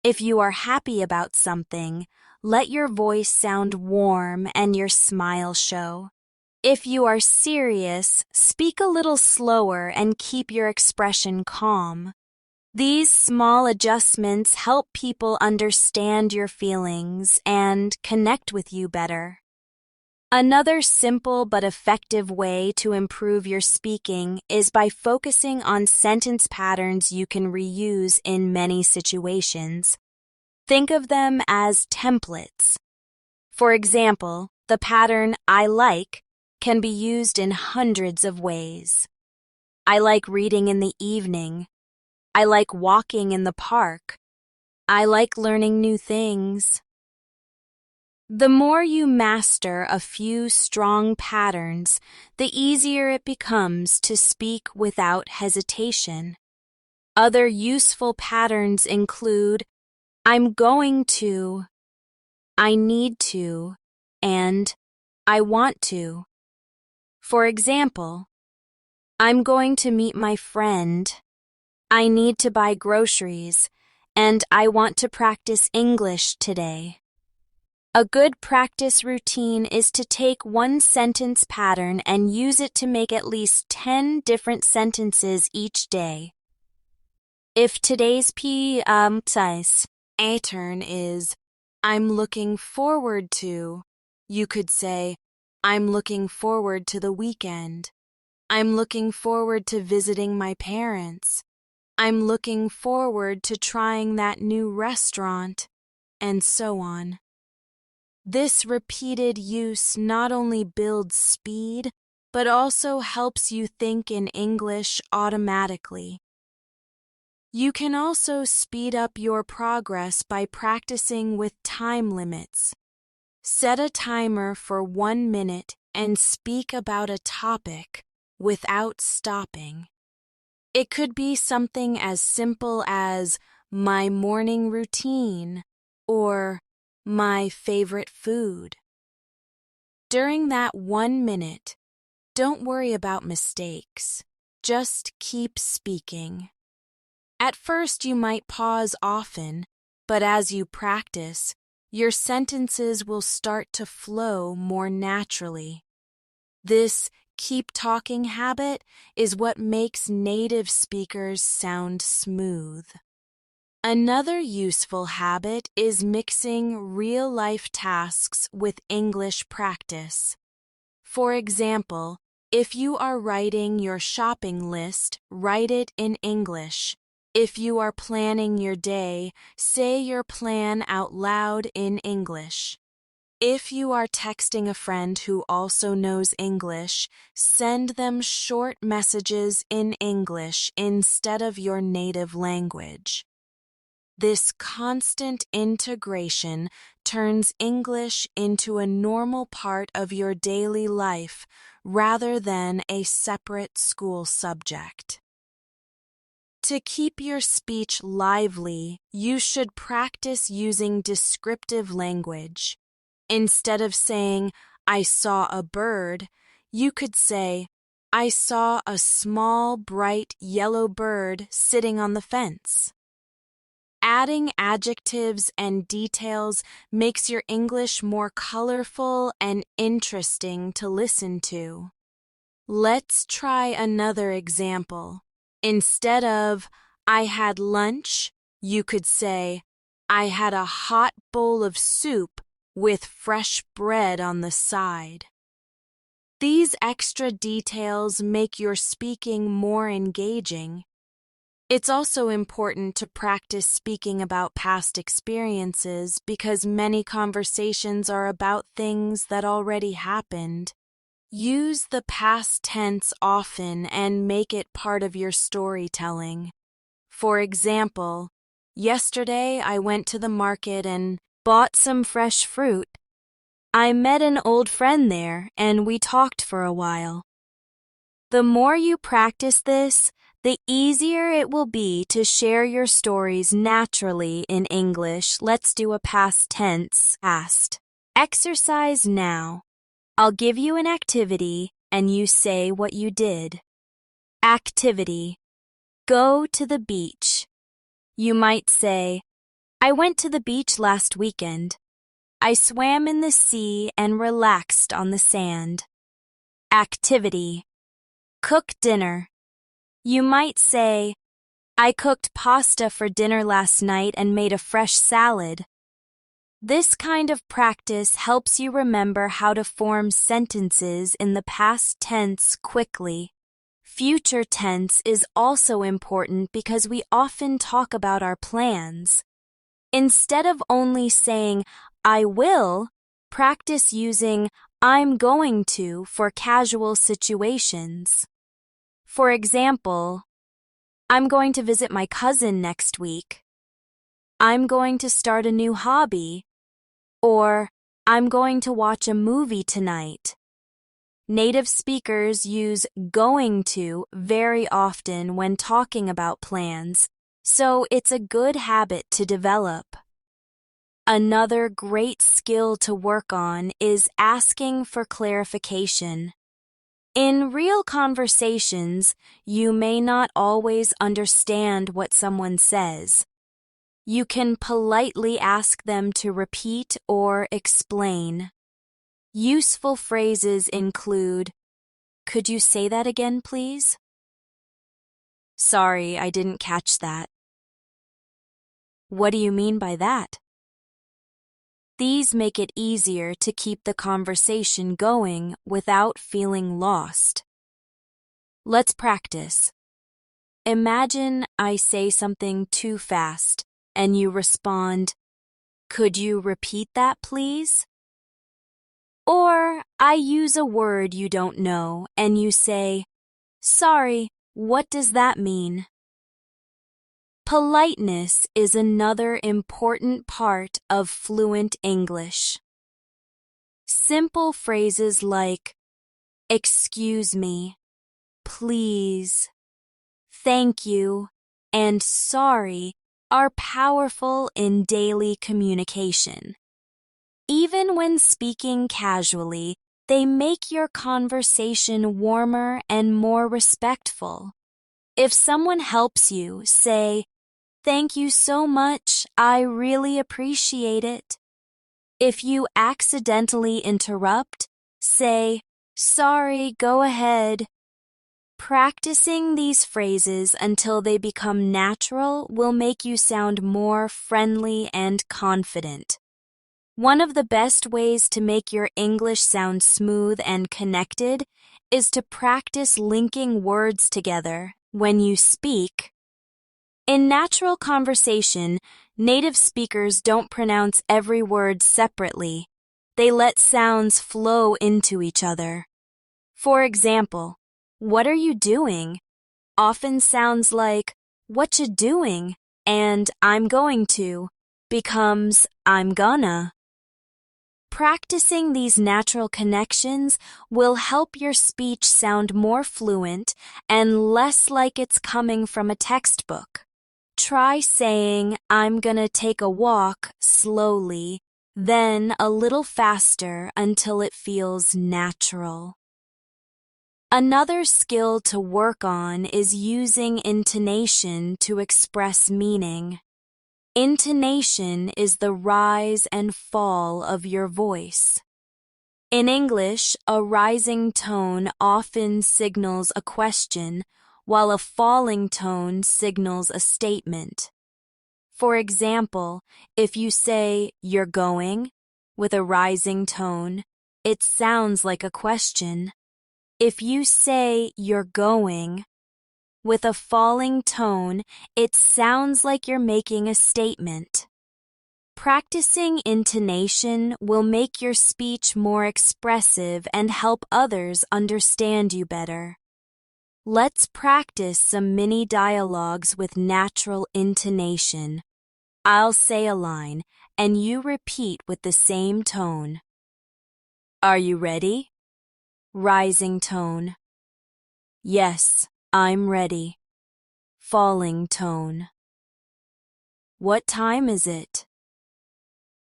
If you are happy about something, let your voice sound warm and your smile show. If you are serious, speak a little slower and keep your expression calm. These small adjustments help people understand your feelings and connect with you better. Another simple but effective way to improve your speaking is by focusing on sentence patterns you can reuse in many situations. Think of them as templates. For example, the pattern I like can be used in hundreds of ways. I like reading in the evening. I like walking in the park. I like learning new things. The more you master a few strong patterns, the easier it becomes to speak without hesitation. Other useful patterns include I'm going to, I need to, and I want to. For example, I'm going to meet my friend. I need to buy groceries, and I want to practice English today. A good practice routine is to take one sentence pattern and use it to make at least 10 different sentences each day. If today's pattern is I'm looking forward to, you could say I'm looking forward to the weekend. I'm looking forward to visiting my parents. I'm looking forward to trying that new restaurant, and so on. This repeated use not only builds speed, but also helps you think in English automatically. You can also speed up your progress by practicing with time limits. Set a timer for 1 minute and speak about a topic without stopping. It could be something as simple as my morning routine or my favorite food. During that 1 minute, don't worry about mistakes. Just keep speaking. At first, you might pause often, but as you practice, your sentences will start to flow more naturally. This keep talking habit is what makes native speakers sound smooth. Another useful habit is mixing real-life tasks with English practice. For example, if you are writing your shopping list, write it in English. If you are planning your day, say your plan out loud in English. If you are texting a friend who also knows English, send them short messages in English instead of your native language. This constant integration turns English into a normal part of your daily life rather than a separate school subject. To keep your speech lively, you should practice using descriptive language. Instead of saying, "I saw a bird," you could say, "I saw a small, bright yellow bird sitting on the fence." Adding adjectives and details makes your English more colorful and interesting to listen to. Let's try another example. Instead of, "I had lunch," you could say, "I had a hot bowl of soup with fresh bread on the side." These extra details make your speaking more engaging. It's also important to practice speaking about past experiences because many conversations are about things that already happened. Use the past tense often and make it part of your storytelling. For example, yesterday I went to the market and bought some fresh fruit. I met an old friend there and we talked for a while. The more you practice this, the easier it will be to share your stories naturally in English. Let's do a past tense, past. Exercise now. I'll give you an activity and you say what you did. Activity. Go to the beach. You might say, "I went to the beach last weekend. I swam in the sea and relaxed on the sand." Activity. Cook dinner. You might say, "I cooked pasta for dinner last night and made a fresh salad." This kind of practice helps you remember how to form sentences in the past tense quickly. Future tense is also important because we often talk about our plans. Instead of only saying, "I will," practice using "I'm going to" for casual situations. For example, "I'm going to visit my cousin next week." "I'm going to start a new hobby," or "I'm going to watch a movie tonight." Native speakers use "going to" very often when talking about plans, so it's a good habit to develop. Another great skill to work on is asking for clarification. In real conversations, you may not always understand what someone says. You can politely ask them to repeat or explain. Useful phrases include, "Could you say that again, please?" "Sorry, I didn't catch that." "What do you mean by that?" These make it easier to keep the conversation going without feeling lost. Let's practice. Imagine I say something too fast and you respond, "Could you repeat that, please?" Or I use a word you don't know and you say, "Sorry, what does that mean?" Politeness is another important part of fluent English. Simple phrases like, "Excuse me," "Please," "Thank you," and "Sorry" are powerful in daily communication. Even when speaking casually, they make your conversation warmer and more respectful. If someone helps you, say, "Thank you so much, I really appreciate it." If you accidentally interrupt, say, "Sorry, go ahead." Practicing these phrases until they become natural will make you sound more friendly and confident. One of the best ways to make your English sound smooth and connected is to practice linking words together when you speak. In natural conversation, native speakers don't pronounce every word separately. They let sounds flow into each other. For example, "What are you doing?" often sounds like "What you doing?" and "I'm going to" becomes "I'm gonna." Practicing these natural connections will help your speech sound more fluent and less like it's coming from a textbook. Try saying "I'm gonna take a walk" slowly, then a little faster until it feels natural. Another skill to work on is using intonation to express meaning. Intonation is the rise and fall of your voice. In English, a rising tone often signals a question, while a falling tone signals a statement. For example, if you say "you're going" with a rising tone, it sounds like a question. If you say "you're going" with a falling tone, it sounds like you're making a statement. Practicing intonation will make your speech more expressive and help others understand you better. Let's practice some mini dialogues with natural intonation. I'll say a line, and you repeat with the same tone. Are you ready? Rising tone. Yes, I'm ready. Falling tone. What time is it?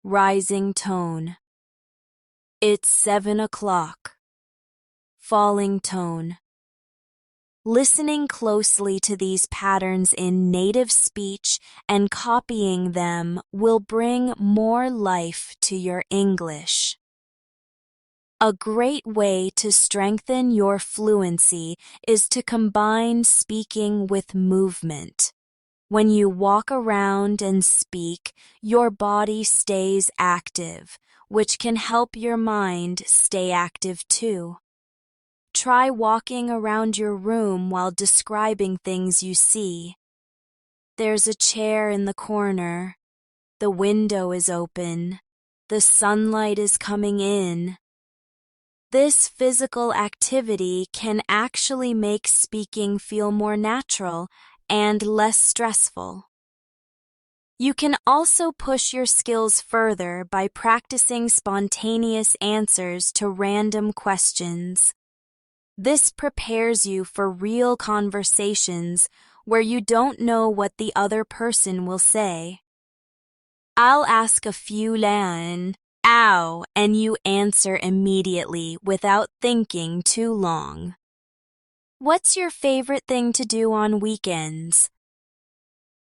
Rising tone. It's 7 o'clock. Falling tone. Listening closely to these patterns in native speech and copying them will bring more life to your English. A great way to strengthen your fluency is to combine speaking with movement. When you walk around and speak, your body stays active, which can help your mind stay active too. Try walking around your room while describing things you see. There's a chair in the corner. The window is open. The sunlight is coming in. This physical activity can actually make speaking feel more natural and less stressful. You can also push your skills further by practicing spontaneous answers to random questions. This prepares you for real conversations where you don't know what the other person will say. I'll ask a few lan, ow, and you answer immediately without thinking too long. What's your favorite thing to do on weekends?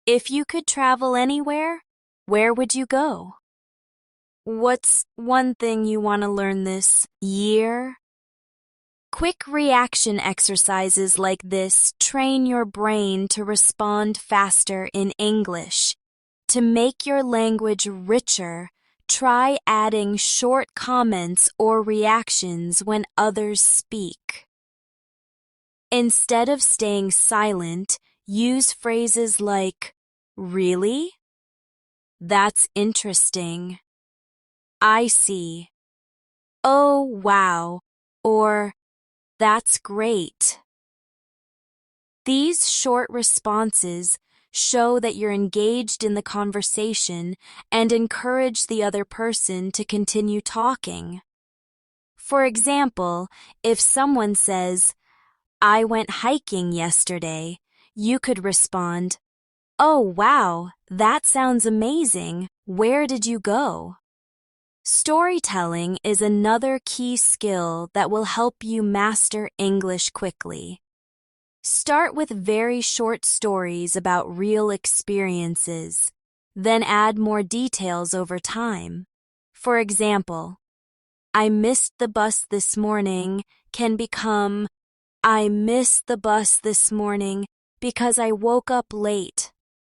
If you could travel anywhere, where would you go? What's one thing you want to learn this year? Quick reaction exercises like this train your brain to respond faster in English. To make your language richer, try adding short comments or reactions when others speak. Instead of staying silent, use phrases like, "Really? That's interesting. I see. Oh, wow," or "That's great." These short responses show that you're engaged in the conversation and encourage the other person to continue talking. For example, if someone says, "I went hiking yesterday," you could respond, "Oh, wow, that sounds amazing. Where did you go?" Storytelling is another key skill that will help you master English quickly. Start with very short stories about real experiences, then add more details over time. For example, "I missed the bus this morning" can become I missed the bus this morning because I woke up late.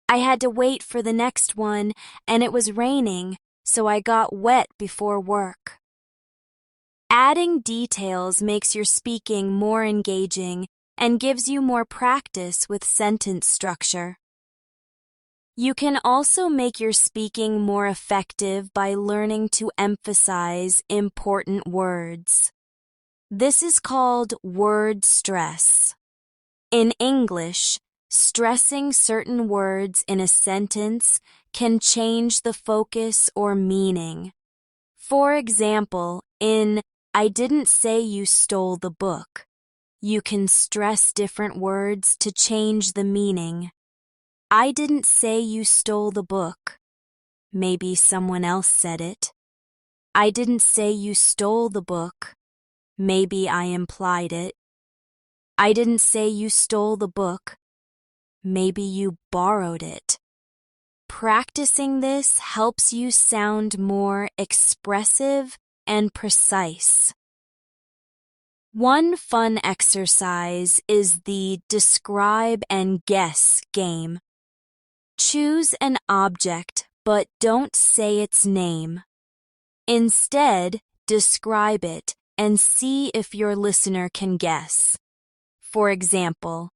I had to wait for the next one, and it was raining, so I got wet before work. Adding details makes your speaking more engaging and gives you more practice with sentence structure. You can also make your speaking more effective by learning to emphasize important words. This is called word stress. In English, stressing certain words in a sentence can change the focus or meaning. For example, in "I didn't say you stole the book," you can stress different words to change the meaning. I didn't say you stole the book. Maybe someone else said it. I didn't say you stole the book. Maybe I implied it. I didn't say you stole the book. Maybe you borrowed it. Practicing this helps you sound more expressive and precise. One fun exercise is the describe and guess game. Choose an object, but don't say its name. Instead, describe it and see if your listener can guess. For example,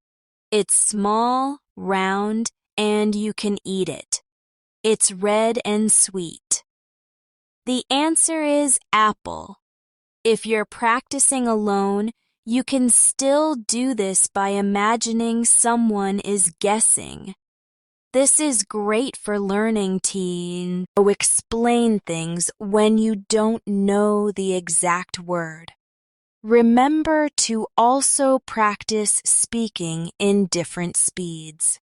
it's small, round, and you can eat it. It's red and sweet. The answer is apple. If you're practicing alone, you can still do this by imagining someone is guessing. This is great for learning to explain things when you don't know the exact word. Remember to also practice speaking in different speeds.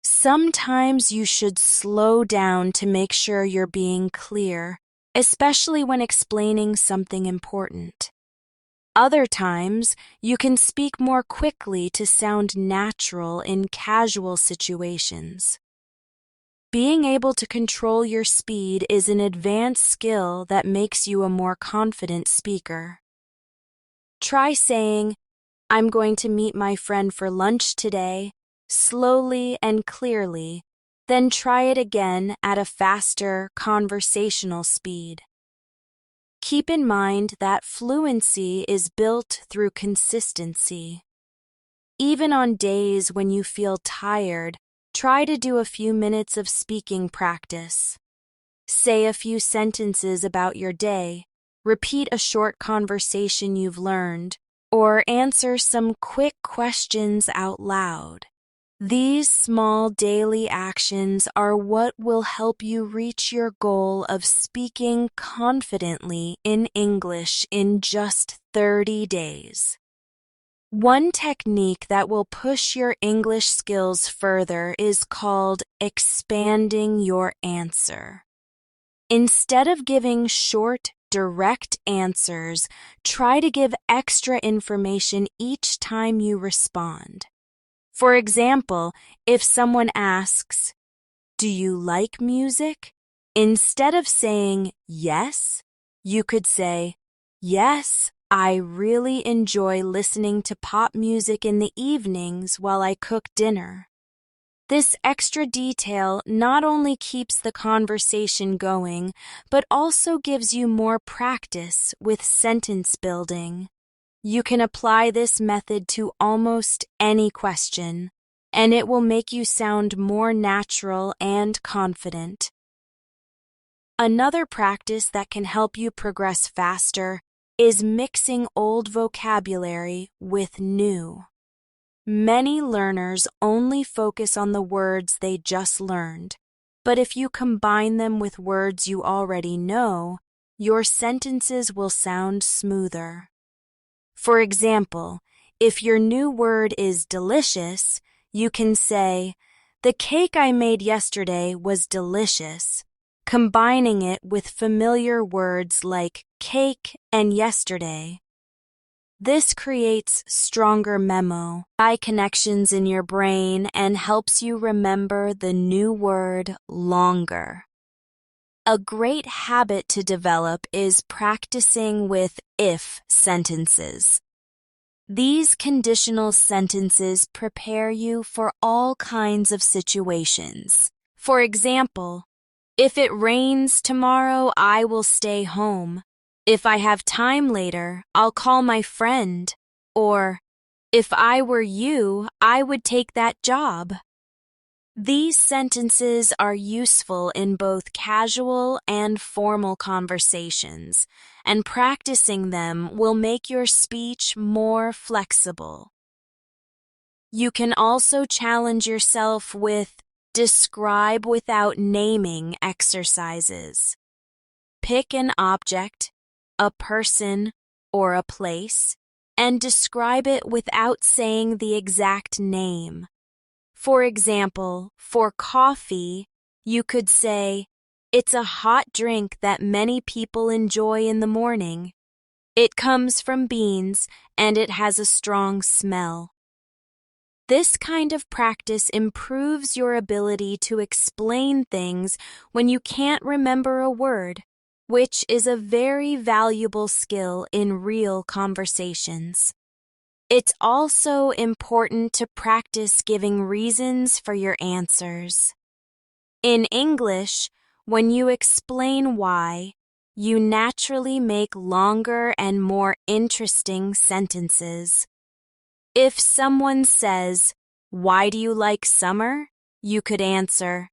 Sometimes you should slow down to make sure you're being clear, especially when explaining something important. Other times, you can speak more quickly to sound natural in casual situations. Being able to control your speed is an advanced skill that makes you a more confident speaker. Try saying, "I'm going to meet my friend for lunch today," slowly and clearly, then try it again at a faster, conversational speed. Keep in mind that fluency is built through consistency. Even on days when you feel tired, try to do a few minutes of speaking practice. Say a few sentences about your day, repeat a short conversation you've learned, or answer some quick questions out loud. These small daily actions are what will help you reach your goal of speaking confidently in English in just 30 days. One technique that will push your English skills further is called expanding your answer. Instead of giving short, direct answers, try to give extra information each time you respond. For example, if someone asks, "Do you like music?" instead of saying yes, you could say, "Yes, I really enjoy listening to pop music in the evenings while I cook dinner." This extra detail not only keeps the conversation going, but also gives you more practice with sentence building. You can apply this method to almost any question, and it will make you sound more natural and confident. Another practice that can help you progress faster is mixing old vocabulary with new. Many learners only focus on the words they just learned, but if you combine them with words you already know, your sentences will sound smoother. For example, if your new word is delicious, you can say, "The cake I made yesterday was delicious," combining it with familiar words like cake and yesterday. This creates stronger eye connections in your brain and helps you remember the new word longer. A great habit to develop is practicing with if sentences. These conditional sentences prepare you for all kinds of situations. For example, if it rains tomorrow, I will stay home. If I have time later, I'll call my friend. Or, if I were you, I would take that job. These sentences are useful in both casual and formal conversations, and practicing them will make your speech more flexible. You can also challenge yourself with describe without naming exercises. Pick an object, a person, or a place, and describe it without saying the exact name. For example, for coffee, you could say, "It's a hot drink that many people enjoy in the morning. It comes from beans and it has a strong smell." This kind of practice improves your ability to explain things when you can't remember a word, which is a very valuable skill in real conversations. It's also important to practice giving reasons for your answers. In English, when you explain why, you naturally make longer and more interesting sentences. If someone says, "Why do you like summer?" you could answer,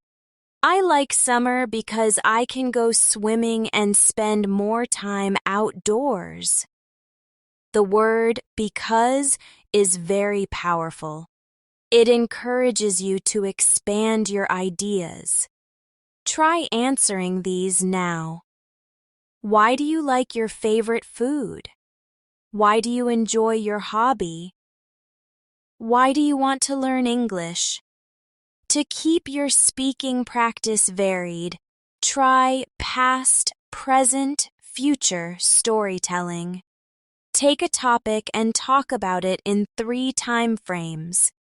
"I like summer because I can go swimming and spend more time outdoors." The word because is very powerful. It encourages you to expand your ideas. Try answering these now. Why do you like your favorite food? Why do you enjoy your hobby? Why do you want to learn English? To keep your speaking practice varied, try past, present, future storytelling. Take a topic and talk about it in 3 time frames.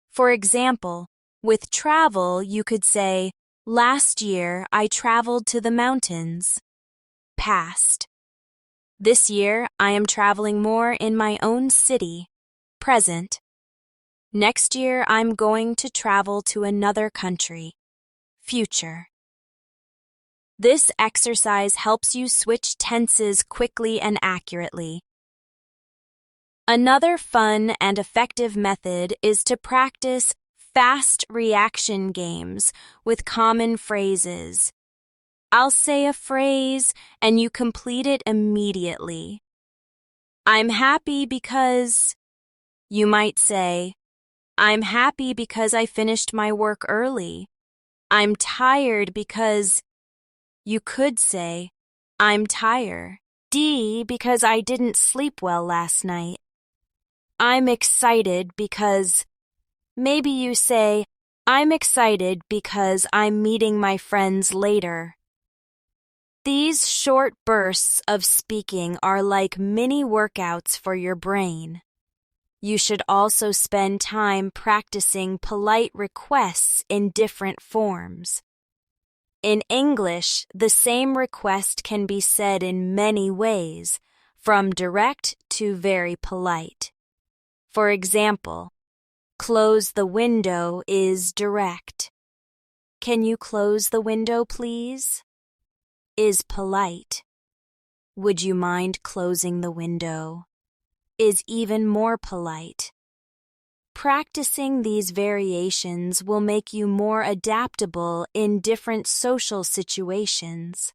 For example, with travel, you could say, "Last year I traveled to the mountains." Past. This year I am traveling more in my own city. Present. Next year I'm going to travel to another country. Future. This exercise helps you switch tenses quickly and accurately. Another fun and effective method is to practice fast reaction games with common phrases. I'll say a phrase and you complete it immediately. I'm happy because... You might say, I'm happy because I finished my work early. I'm tired because... You could say, I'm tired. Because I didn't sleep well last night. I'm excited because... Maybe you say, I'm excited because I'm meeting my friends later. These short bursts of speaking are like mini workouts for your brain. You should also spend time practicing polite requests in different forms. In English, the same request can be said in many ways, from direct to very polite. For example, close the window is direct. Can you close the window, please? Is polite. Would you mind closing the window? Is even more polite. Practicing these variations will make you more adaptable in different social situations.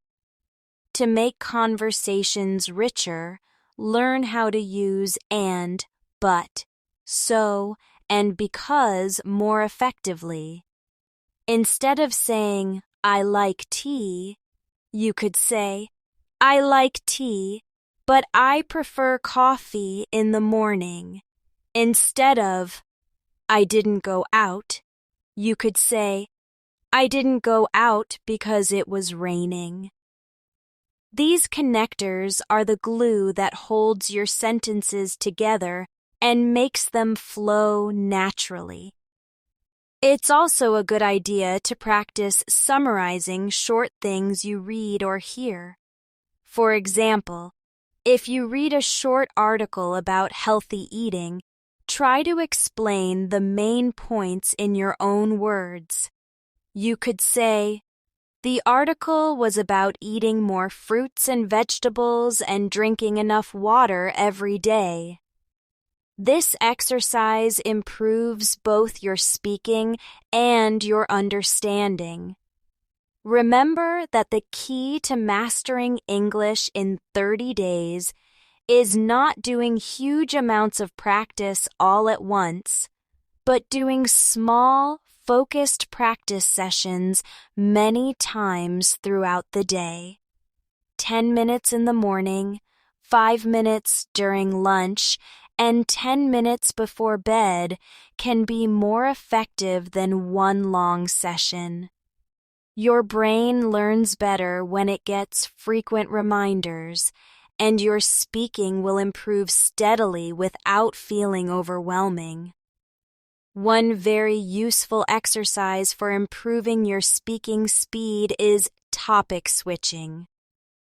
To make conversations richer, learn how to use and, but, so, and because more effectively. Instead of saying, I like tea, you could say, I like tea, but I prefer coffee in the morning. Instead of, I didn't go out, you could say, I didn't go out because it was raining. These connectors are the glue that holds your sentences together and makes them flow naturally. It's also a good idea to practice summarizing short things you read or hear. For example, If you read a short article about healthy eating, try to explain the main points in your own words. You could say, "The article was about eating more fruits and vegetables and drinking enough water every day." This exercise improves both your speaking and your understanding. Remember that the key to mastering English in 30 days is not doing huge amounts of practice all at once, but doing small, focused practice sessions many times throughout the day. 10 minutes in the morning, 5 minutes during lunch, and 10 minutes before bed can be more effective than one long session. Your brain learns better when it gets frequent reminders, and your speaking will improve steadily without feeling overwhelming. One very useful exercise for improving your speaking speed is topic switching.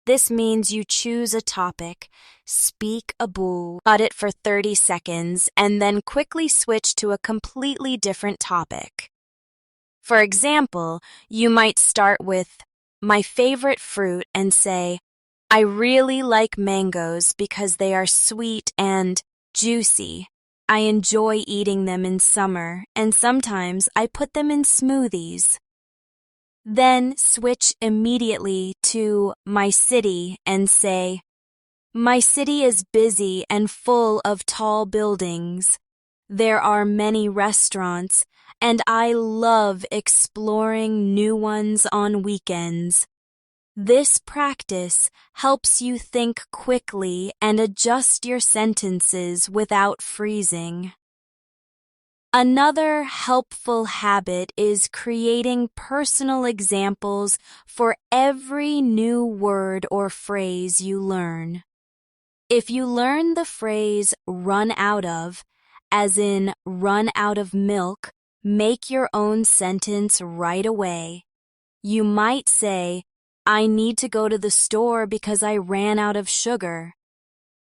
This means you choose a topic, speak about it for 30 seconds, and then quickly switch to a completely different topic. For example, you might start with "my favorite fruit" and say, "I really like mangoes because they are sweet and juicy. I enjoy eating them in summer, and sometimes I put them in smoothies." Then switch immediately to "my city" and say, "My city is busy and full of tall buildings. There are many restaurants, and I love exploring new ones on weekends." This practice helps you think quickly and adjust your sentences without freezing. Another helpful habit is creating personal examples for every new word or phrase you learn. If you learn the phrase "run out of," as in run out of milk, make your own sentence right away. You might say, "I need to go to the store because I ran out of sugar."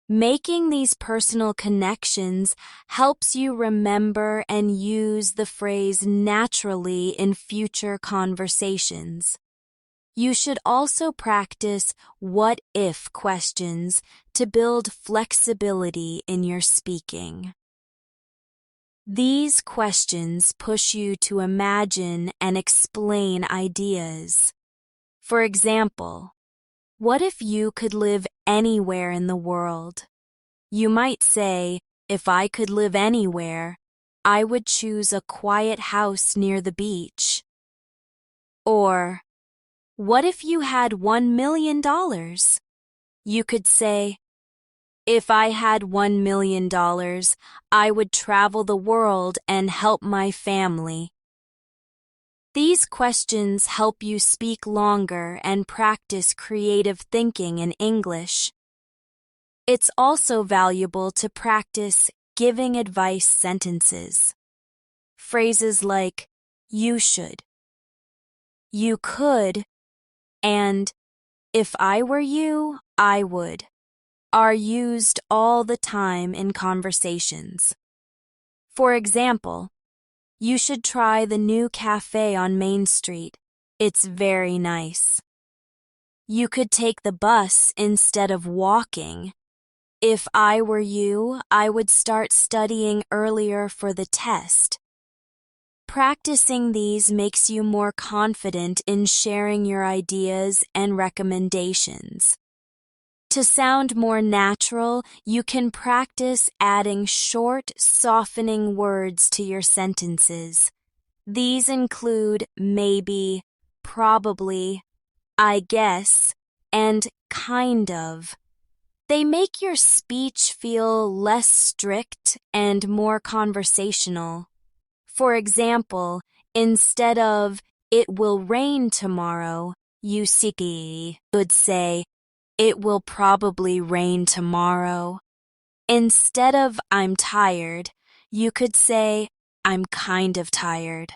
Making these personal connections helps you remember and use the phrase naturally in future conversations. You should also practice what-if questions to build flexibility in your speaking. These questions push you to imagine and explain ideas. For example, what if you could live anywhere in the world? You might say, "If I could live anywhere, I would choose a quiet house near the beach." Or, what if you had $1 million? You could say, "If I had $1 million, I would travel the world and help my family." These questions help you speak longer and practice creative thinking in English. It's also valuable to practice giving advice sentences. Phrases like "you should," "you could," and "if I were you, I would" are used all the time in conversations. For example, "You should try the new cafe on Main Street. It's very nice." "You could take the bus instead of walking. If I were you, I would start studying earlier for the test." Practicing these makes you more confident in sharing your ideas and recommendations. To sound more natural, you can practice adding short, softening words to your sentences. These include maybe, probably, I guess, and kind of. They make your speech feel less strict and more conversational. For example, instead of "it will rain tomorrow," you could say, "It will probably rain tomorrow." Instead of "I'm tired," you could say, "I'm kind of tired."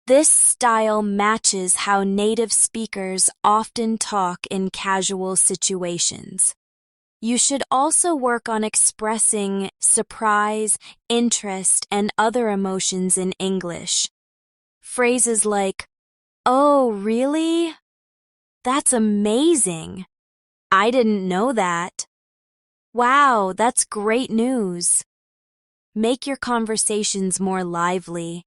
This style matches how native speakers often talk in casual situations. You should also work on expressing surprise, interest, and other emotions in English. Phrases like, "Oh, really? That's amazing. I didn't know that. Wow, that's great news." Make your conversations more lively.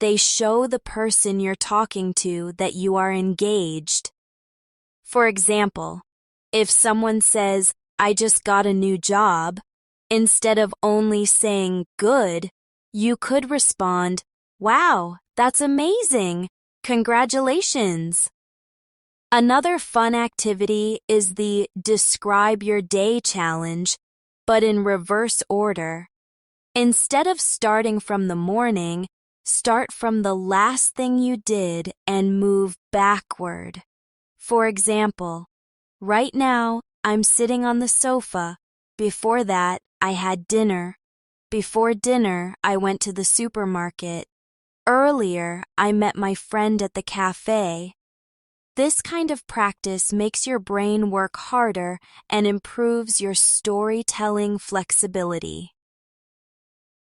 They show the person you're talking to that you are engaged. For example, if someone says, "I just got a new job," instead of only saying good, you could respond, "Wow, that's amazing. Congratulations." Another fun activity is the Describe Your Day challenge, but in reverse order. Instead of starting from the morning, start from the last thing you did and move backward. For example, right now I'm sitting on the sofa. Before that, I had dinner. Before dinner, I went to the supermarket. Earlier, I met my friend at the cafe. This kind of practice makes your brain work harder and improves your storytelling flexibility.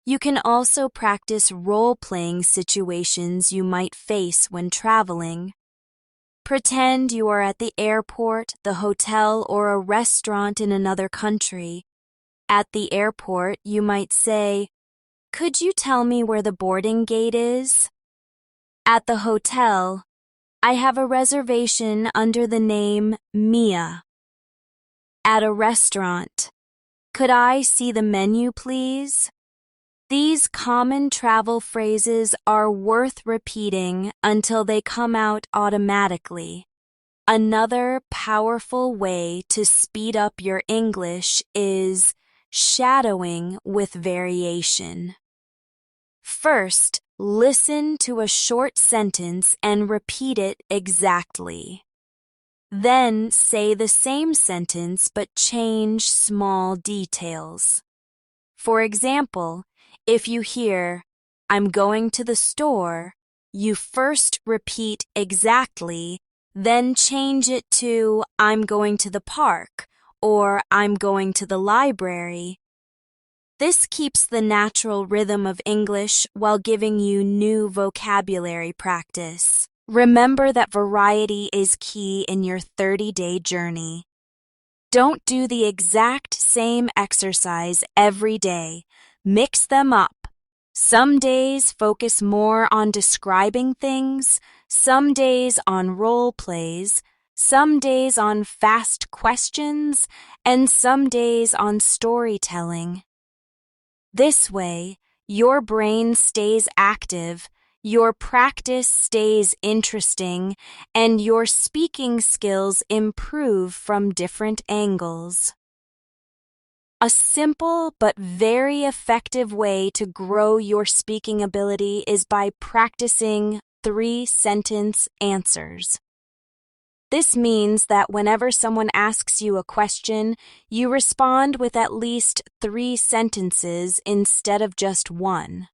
You can also practice role-playing situations you might face when traveling. Pretend you are at the airport, the hotel, or a restaurant in another country. At the airport, you might say, "Could you tell me where the boarding gate is?" At the hotel, "I have a reservation under the name Mia." At a restaurant, "Could I see the menu, please?" These common travel phrases are worth repeating until they come out automatically. Another powerful way to speed up your English is shadowing with variation. First, listen to a short sentence and repeat it exactly. Then say the same sentence but change small details. For example, if you hear, "I'm going to the store," you first repeat exactly, then change it to, "I'm going to the park," or "I'm going to the library." This keeps the natural rhythm of English while giving you new vocabulary practice. Remember that variety is key in your 30-day journey. Don't do the exact same exercise every day. Mix them up. Some days focus more on describing things, some days on role plays, some days on fast questions, and some days on storytelling. This way, your brain stays active, your practice stays interesting, and your speaking skills improve from different angles. A simple but very effective way to grow your speaking ability is by practicing 3-sentence answers. This means that whenever someone asks you a question, you respond with at least 3 sentences instead of just one.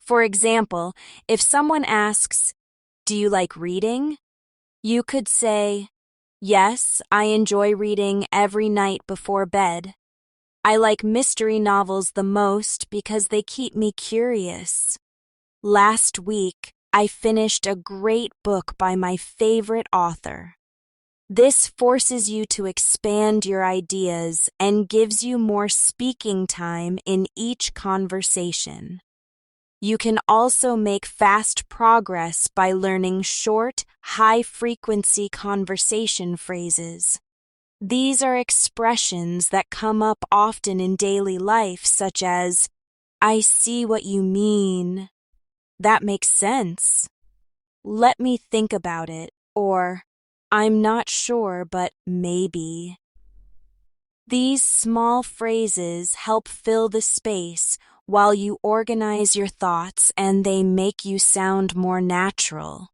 For example, if someone asks, "Do you like reading?" you could say, "Yes, I enjoy reading every night before bed. I like mystery novels the most because they keep me curious. Last week, I finished a great book by my favorite author." This forces you to expand your ideas and gives you more speaking time in each conversation. You can also make fast progress by learning short, high-frequency conversation phrases. These are expressions that come up often in daily life, such as, "I see what you mean," "That makes sense," "Let me think about it," or "I'm not sure, but maybe." These small phrases help fill the space while you organize your thoughts, and they make you sound more natural.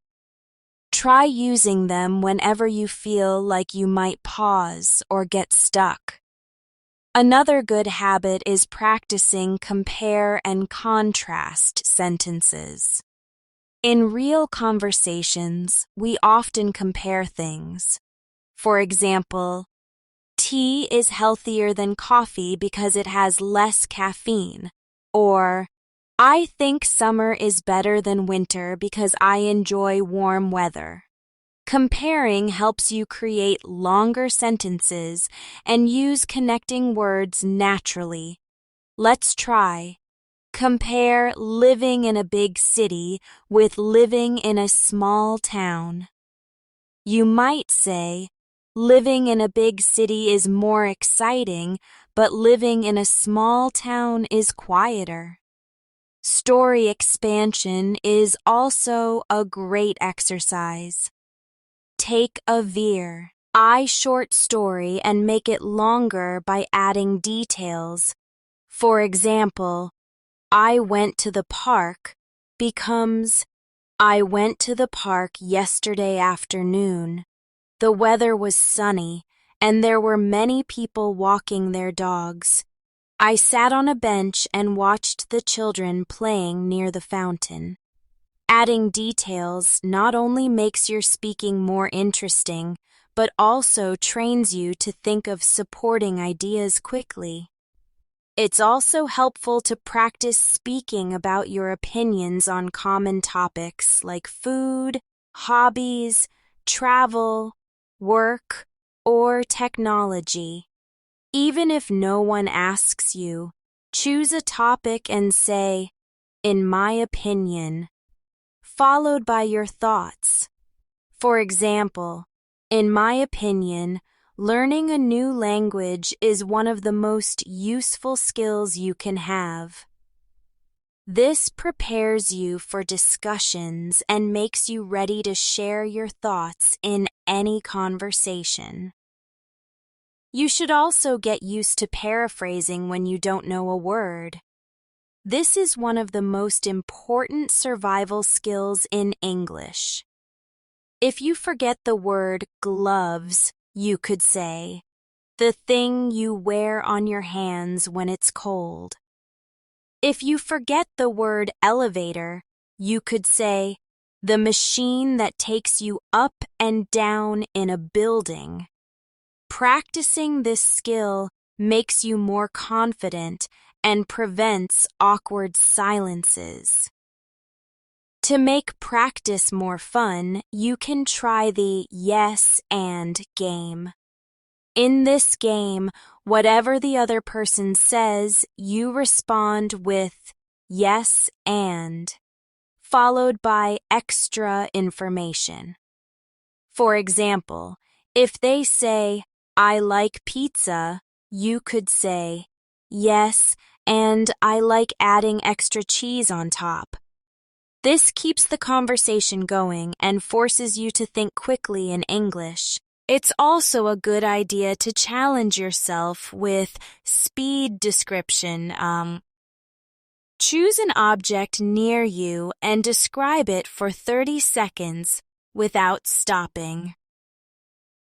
Try using them whenever you feel like you might pause or get stuck. Another good habit is practicing compare and contrast sentences. In real conversations, we often compare things. For example, tea is healthier than coffee because it has less caffeine. Or, I think summer is better than winter because I enjoy warm weather. Comparing helps you create longer sentences and use connecting words naturally. Let's try. Compare living in a big city with living in a small town. You might say, living in a big city is more exciting, but living in a small town is quieter. Story expansion is also a great exercise. Take a veer. I short story and make it longer by adding details. For example, I went to the park becomes I went to the park yesterday afternoon. The weather was sunny and there were many people walking their dogs. I sat on a bench and watched the children playing near the fountain. Adding details not only makes your speaking more interesting, but also trains you to think of supporting ideas quickly. It's also helpful to practice speaking about your opinions on common topics like food, hobbies, travel, work, or technology. Even if no one asks you, choose a topic and say, "In my opinion," followed by your thoughts. For example, in my opinion, learning a new language is one of the most useful skills you can have. This prepares you for discussions and makes you ready to share your thoughts in any conversation. You should also get used to paraphrasing when you don't know a word. This is one of the most important survival skills in English. If you forget the word gloves, you could say, the thing you wear on your hands when it's cold. If you forget the word elevator, you could say, the machine that takes you up and down in a building. Practicing this skill makes you more confident and prevents awkward silences. To make practice more fun, you can try the yes and game. In this game, whatever the other person says, you respond with yes and, followed by extra information. For example, if they say, I like pizza, you could say, yes, and I like adding extra cheese on top. This keeps the conversation going and forces you to think quickly in English. It's also a good idea to challenge yourself with speed description. Choose an object near you and describe it for 30 seconds without stopping.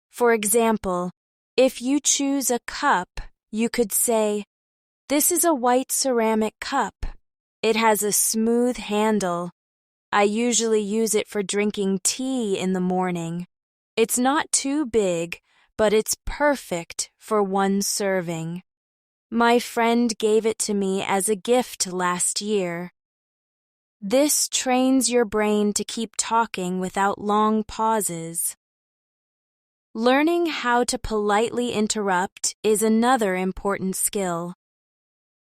For example, if you choose a cup, you could say, this is a white ceramic cup. It has a smooth handle. I usually use it for drinking tea in the morning. It's not too big, but it's perfect for one serving. My friend gave it to me as a gift last year. This trains your brain to keep talking without long pauses. Learning how to politely interrupt is another important skill.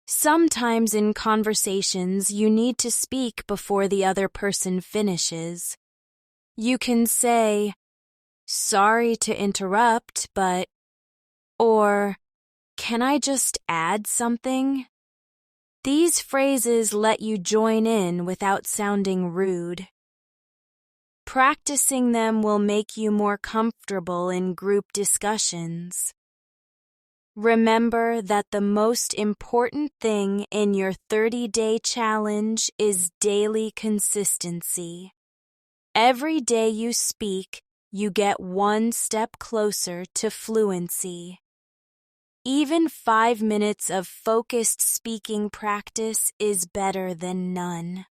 Sometimes in conversations, you need to speak before the other person finishes. You can say, sorry to interrupt, but, or, can I just add something? These phrases let you join in without sounding rude. Practicing them will make you more comfortable in group discussions. Remember that the most important thing in your 30-day challenge is daily consistency. Every day you speak, you get one step closer to fluency. Even 5 minutes of focused speaking practice is better than none.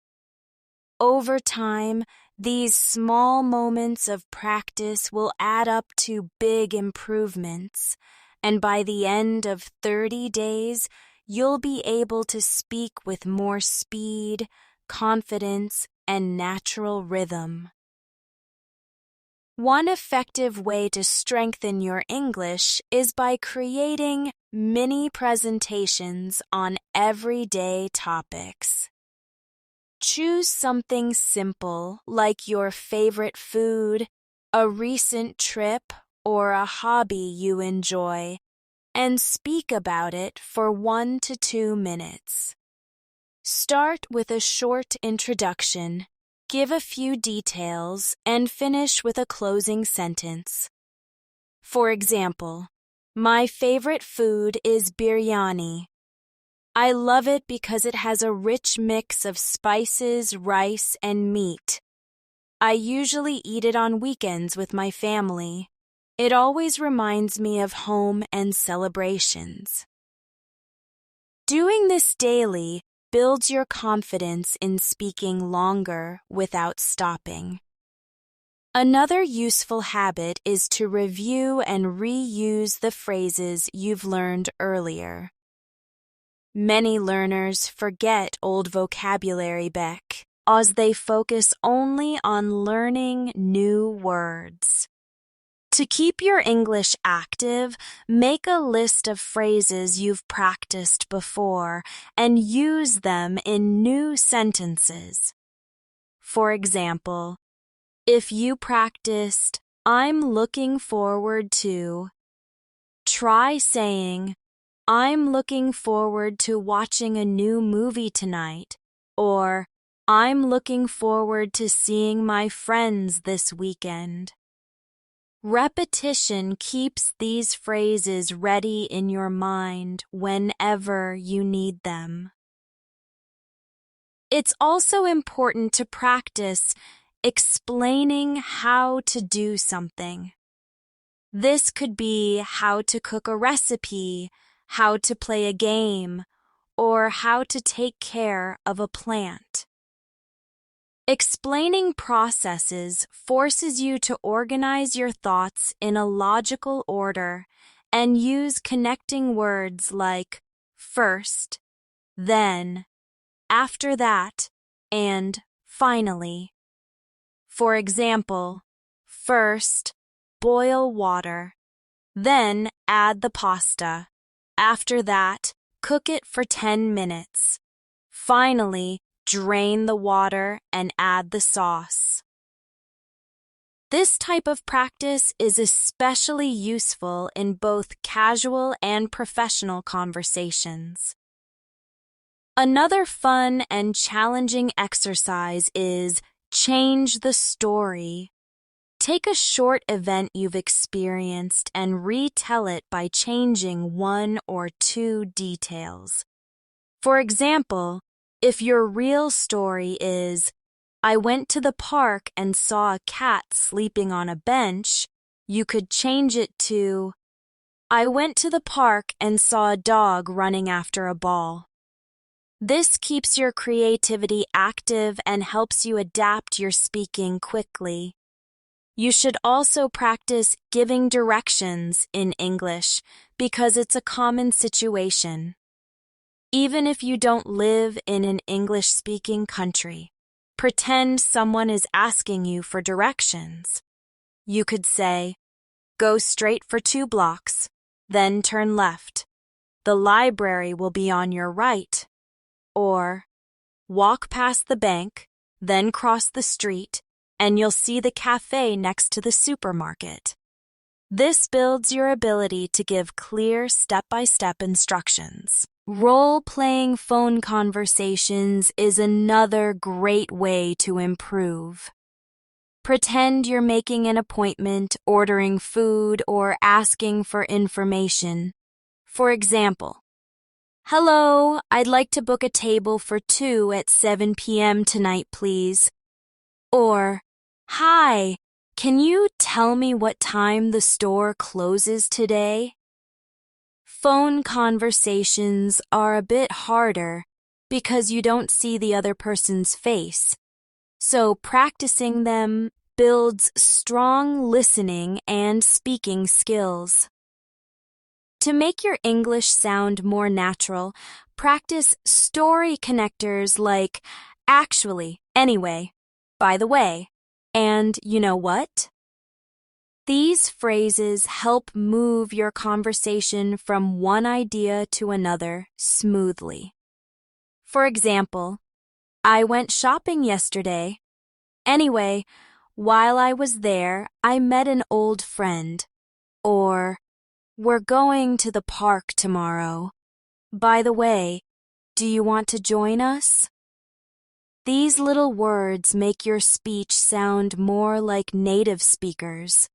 Over time, these small moments of practice will add up to big improvements, and by the end of 30 days, you'll be able to speak with more speed, confidence, and natural rhythm. One effective way to strengthen your English is by creating mini presentations on everyday topics. Choose something simple like your favorite food, a recent trip, or a hobby you enjoy, and speak about it for 1 to 2 minutes. Start with a short introduction, give a few details, and finish with a closing sentence. For example, my favorite food is biryani. I love it because it has a rich mix of spices, rice, and meat. I usually eat it on weekends with my family. It always reminds me of home and celebrations. Doing this daily builds your confidence in speaking longer without stopping. Another useful habit is to review and reuse the phrases you've learned earlier. Many learners forget old vocabulary back as they focus only on learning new words. To keep your English active, make a list of phrases you've practiced before and use them in new sentences. For example, if you practiced, "I'm looking forward to," try saying, "I'm looking forward to watching a new movie tonight," or "I'm looking forward to seeing my friends this weekend." Repetition keeps these phrases ready in your mind whenever you need them. It's also important to practice explaining how to do something. This could be how to cook a recipe, how to play a game, or how to take care of a plant. Explaining processes forces you to organize your thoughts in a logical order and use connecting words like first, then, after that, and finally. For example, first, boil water, then add the pasta. After that, cook it for 10 minutes. Finally, drain the water and add the sauce. This type of practice is especially useful in both casual and professional conversations. Another fun and challenging exercise is change the story. Take a short event you've experienced and retell it by changing 1 or 2 details. For example, if your real story is, "I went to the park and saw a cat sleeping on a bench," you could change it to, "I went to the park and saw a dog running after a ball." This keeps your creativity active and helps you adapt your speaking quickly. You should also practice giving directions in English because it's a common situation. Even if you don't live in an English-speaking country, pretend someone is asking you for directions. You could say, "Go straight for 2 blocks, then turn left. The library will be on your right." Or, "Walk past the bank, then cross the street, and you'll see the cafe next to the supermarket." This builds your ability to give clear step-by-step instructions. Role-playing phone conversations is another great way to improve. Pretend you're making an appointment, ordering food, or asking for information. For example, "Hello, I'd like to book a table for 2 at 7 p.m. tonight, please." Or, "Hi, can you tell me what time the store closes today?" Phone conversations are a bit harder because you don't see the other person's face, so practicing them builds strong listening and speaking skills. To make your English sound more natural, practice story connectors like actually, anyway, by the way, and you know what? These phrases help move your conversation from one idea to another smoothly. For example, I went shopping yesterday. Anyway, while I was there, I met an old friend. Or, we're going to the park tomorrow. By the way, do you want to join us? These little words make your speech sound more like native speakers.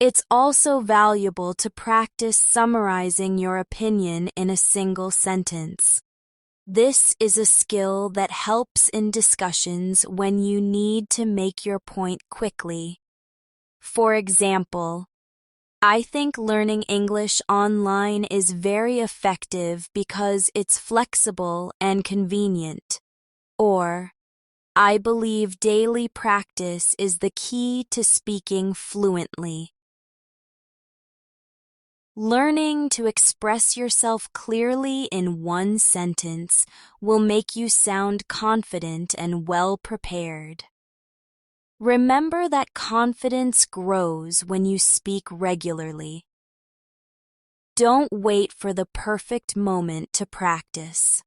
It's also valuable to practice summarizing your opinion in a single sentence. This is a skill that helps in discussions when you need to make your point quickly. For example, I think learning English online is very effective because it's flexible and convenient. Or, I believe daily practice is the key to speaking fluently. Learning to express yourself clearly in one sentence will make you sound confident and well prepared. Remember that confidence grows when you speak regularly. Don't wait for the perfect moment to practice.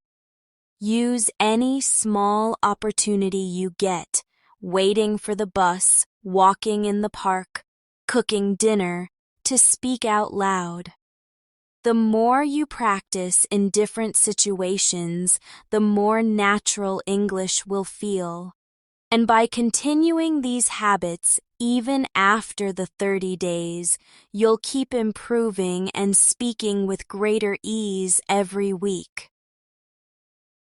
Use any small opportunity you get, waiting for the bus, walking in the park, cooking dinner, to speak out loud. The more you practice in different situations, the more natural English will feel. And by continuing these habits, even after the 30 days, you'll keep improving and speaking with greater ease every week.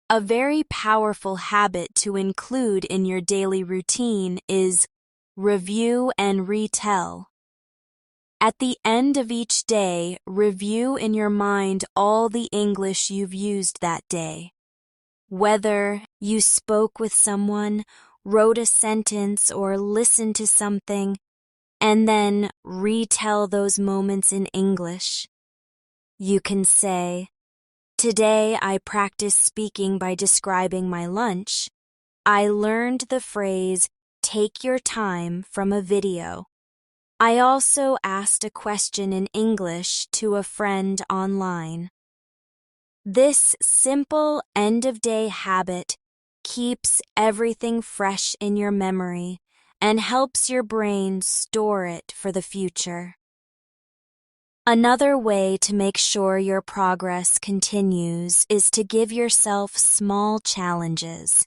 A very powerful habit to include in your daily routine is review and retell. At the end of each day, review in your mind all the English you've used that day. Whether you spoke with someone, wrote a sentence, or listened to something, and then retell those moments in English. You can say, "Today I practiced speaking by describing my lunch. I learned the phrase, 'take your time' from a video. I also asked a question in English to a friend online." This simple end-of-day habit keeps everything fresh in your memory and helps your brain store it for the future. Another way to make sure your progress continues is to give yourself small challenges.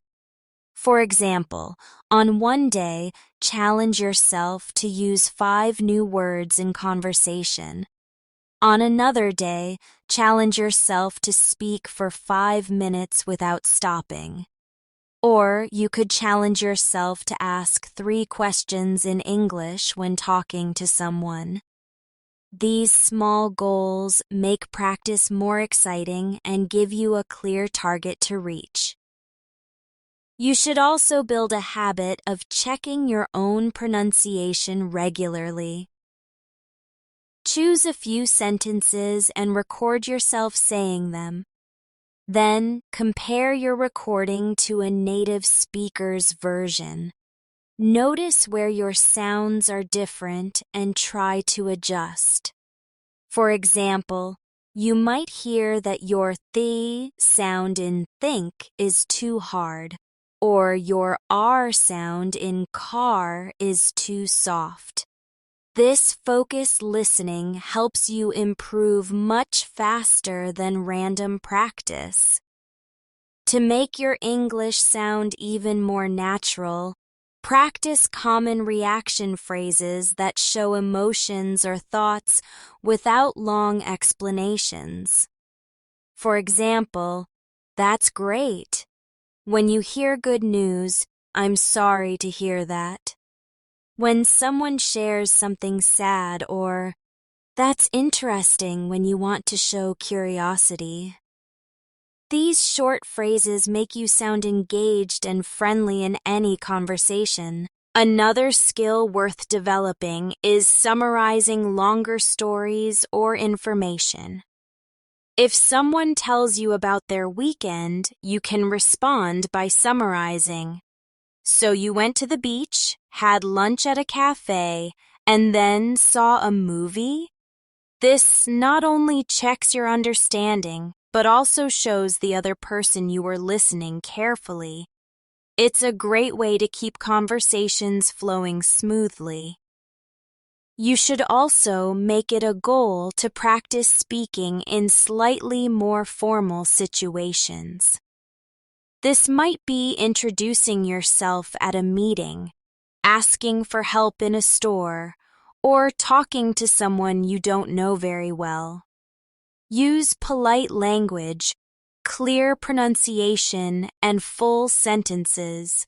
For example, on one day, challenge yourself to use 5 new words in conversation. On another day, challenge yourself to speak for 5 minutes without stopping. Or you could challenge yourself to ask 3 questions in English when talking to someone. These small goals make practice more exciting and give you a clear target to reach. You should also build a habit of checking your own pronunciation regularly. Choose a few sentences and record yourself saying them. Then compare your recording to a native speaker's version. Notice where your sounds are different and try to adjust. For example, you might hear that your th sound in think is too hard, or your r sound in car is too soft. This focused listening helps you improve much faster than random practice. To make your English sound even more natural, practice common reaction phrases that show emotions or thoughts without long explanations. For example, "That's great." When you hear good news, "I'm sorry to hear that." When someone shares something sad, or "That's interesting," when you want to show curiosity. These short phrases make you sound engaged and friendly in any conversation. Another skill worth developing is summarizing longer stories or information. If someone tells you about their weekend, you can respond by summarizing. So you went to the beach, had lunch at a cafe, and then saw a movie? This not only checks your understanding, but also shows the other person you were listening carefully. It's a great way to keep conversations flowing smoothly. You should also make it a goal to practice speaking in slightly more formal situations. This might be introducing yourself at a meeting, asking for help in a store, or talking to someone you don't know very well. Use polite language, clear pronunciation, and full sentences.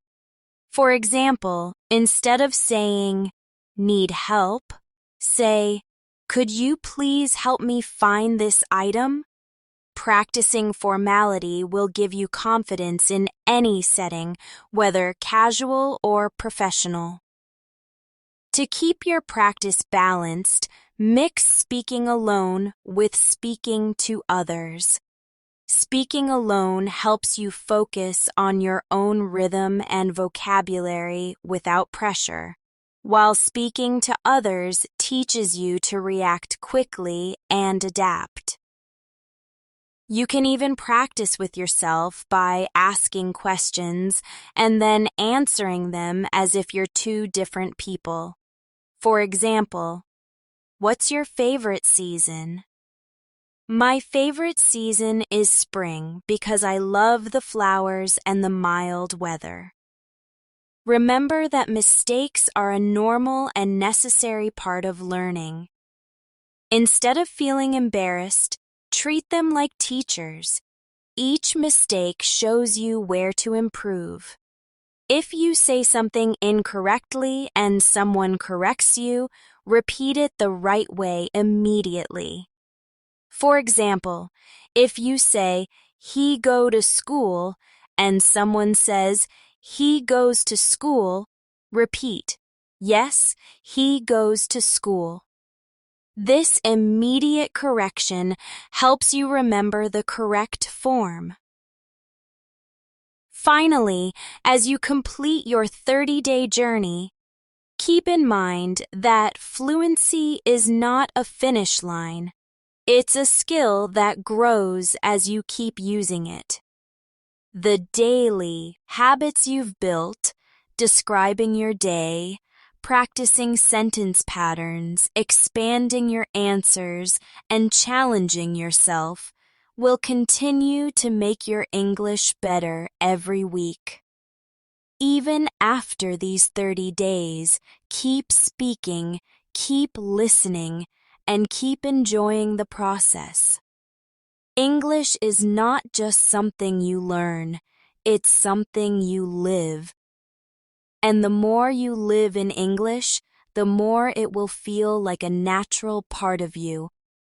For example, instead of saying, "Need help?" say, "Could you please help me find this item?" Practicing formality will give you confidence in any setting, whether casual or professional. To keep your practice balanced, mix speaking alone with speaking to others. Speaking alone helps you focus on your own rhythm and vocabulary without pressure, while speaking to others teaches you to react quickly and adapt. You can even practice with yourself by asking questions and then answering them as if you're two different people. For example, what's your favorite season? My favorite season is spring because I love the flowers and the mild weather. Remember that mistakes are a normal and necessary part of learning. Instead of feeling embarrassed, treat them like teachers. Each mistake shows you where to improve. If you say something incorrectly and someone corrects you, repeat it the right way immediately. For example, if you say, "He go to school," and someone says, "He goes to school," repeat, "Yes, he goes to school." This immediate correction helps you remember the correct form. Finally, as you complete your 30-day journey, keep in mind that fluency is not a finish line. It's a skill that grows as you keep using it. The daily habits you've built, describing your day, practicing sentence patterns, expanding your answers, and challenging yourself, will continue to make your English better every week. Even after these 30 days, keep speaking, keep listening, and keep enjoying the process. English is not just something you learn, it's something you live. And the more you live in English, the more it will feel like a natural part of you,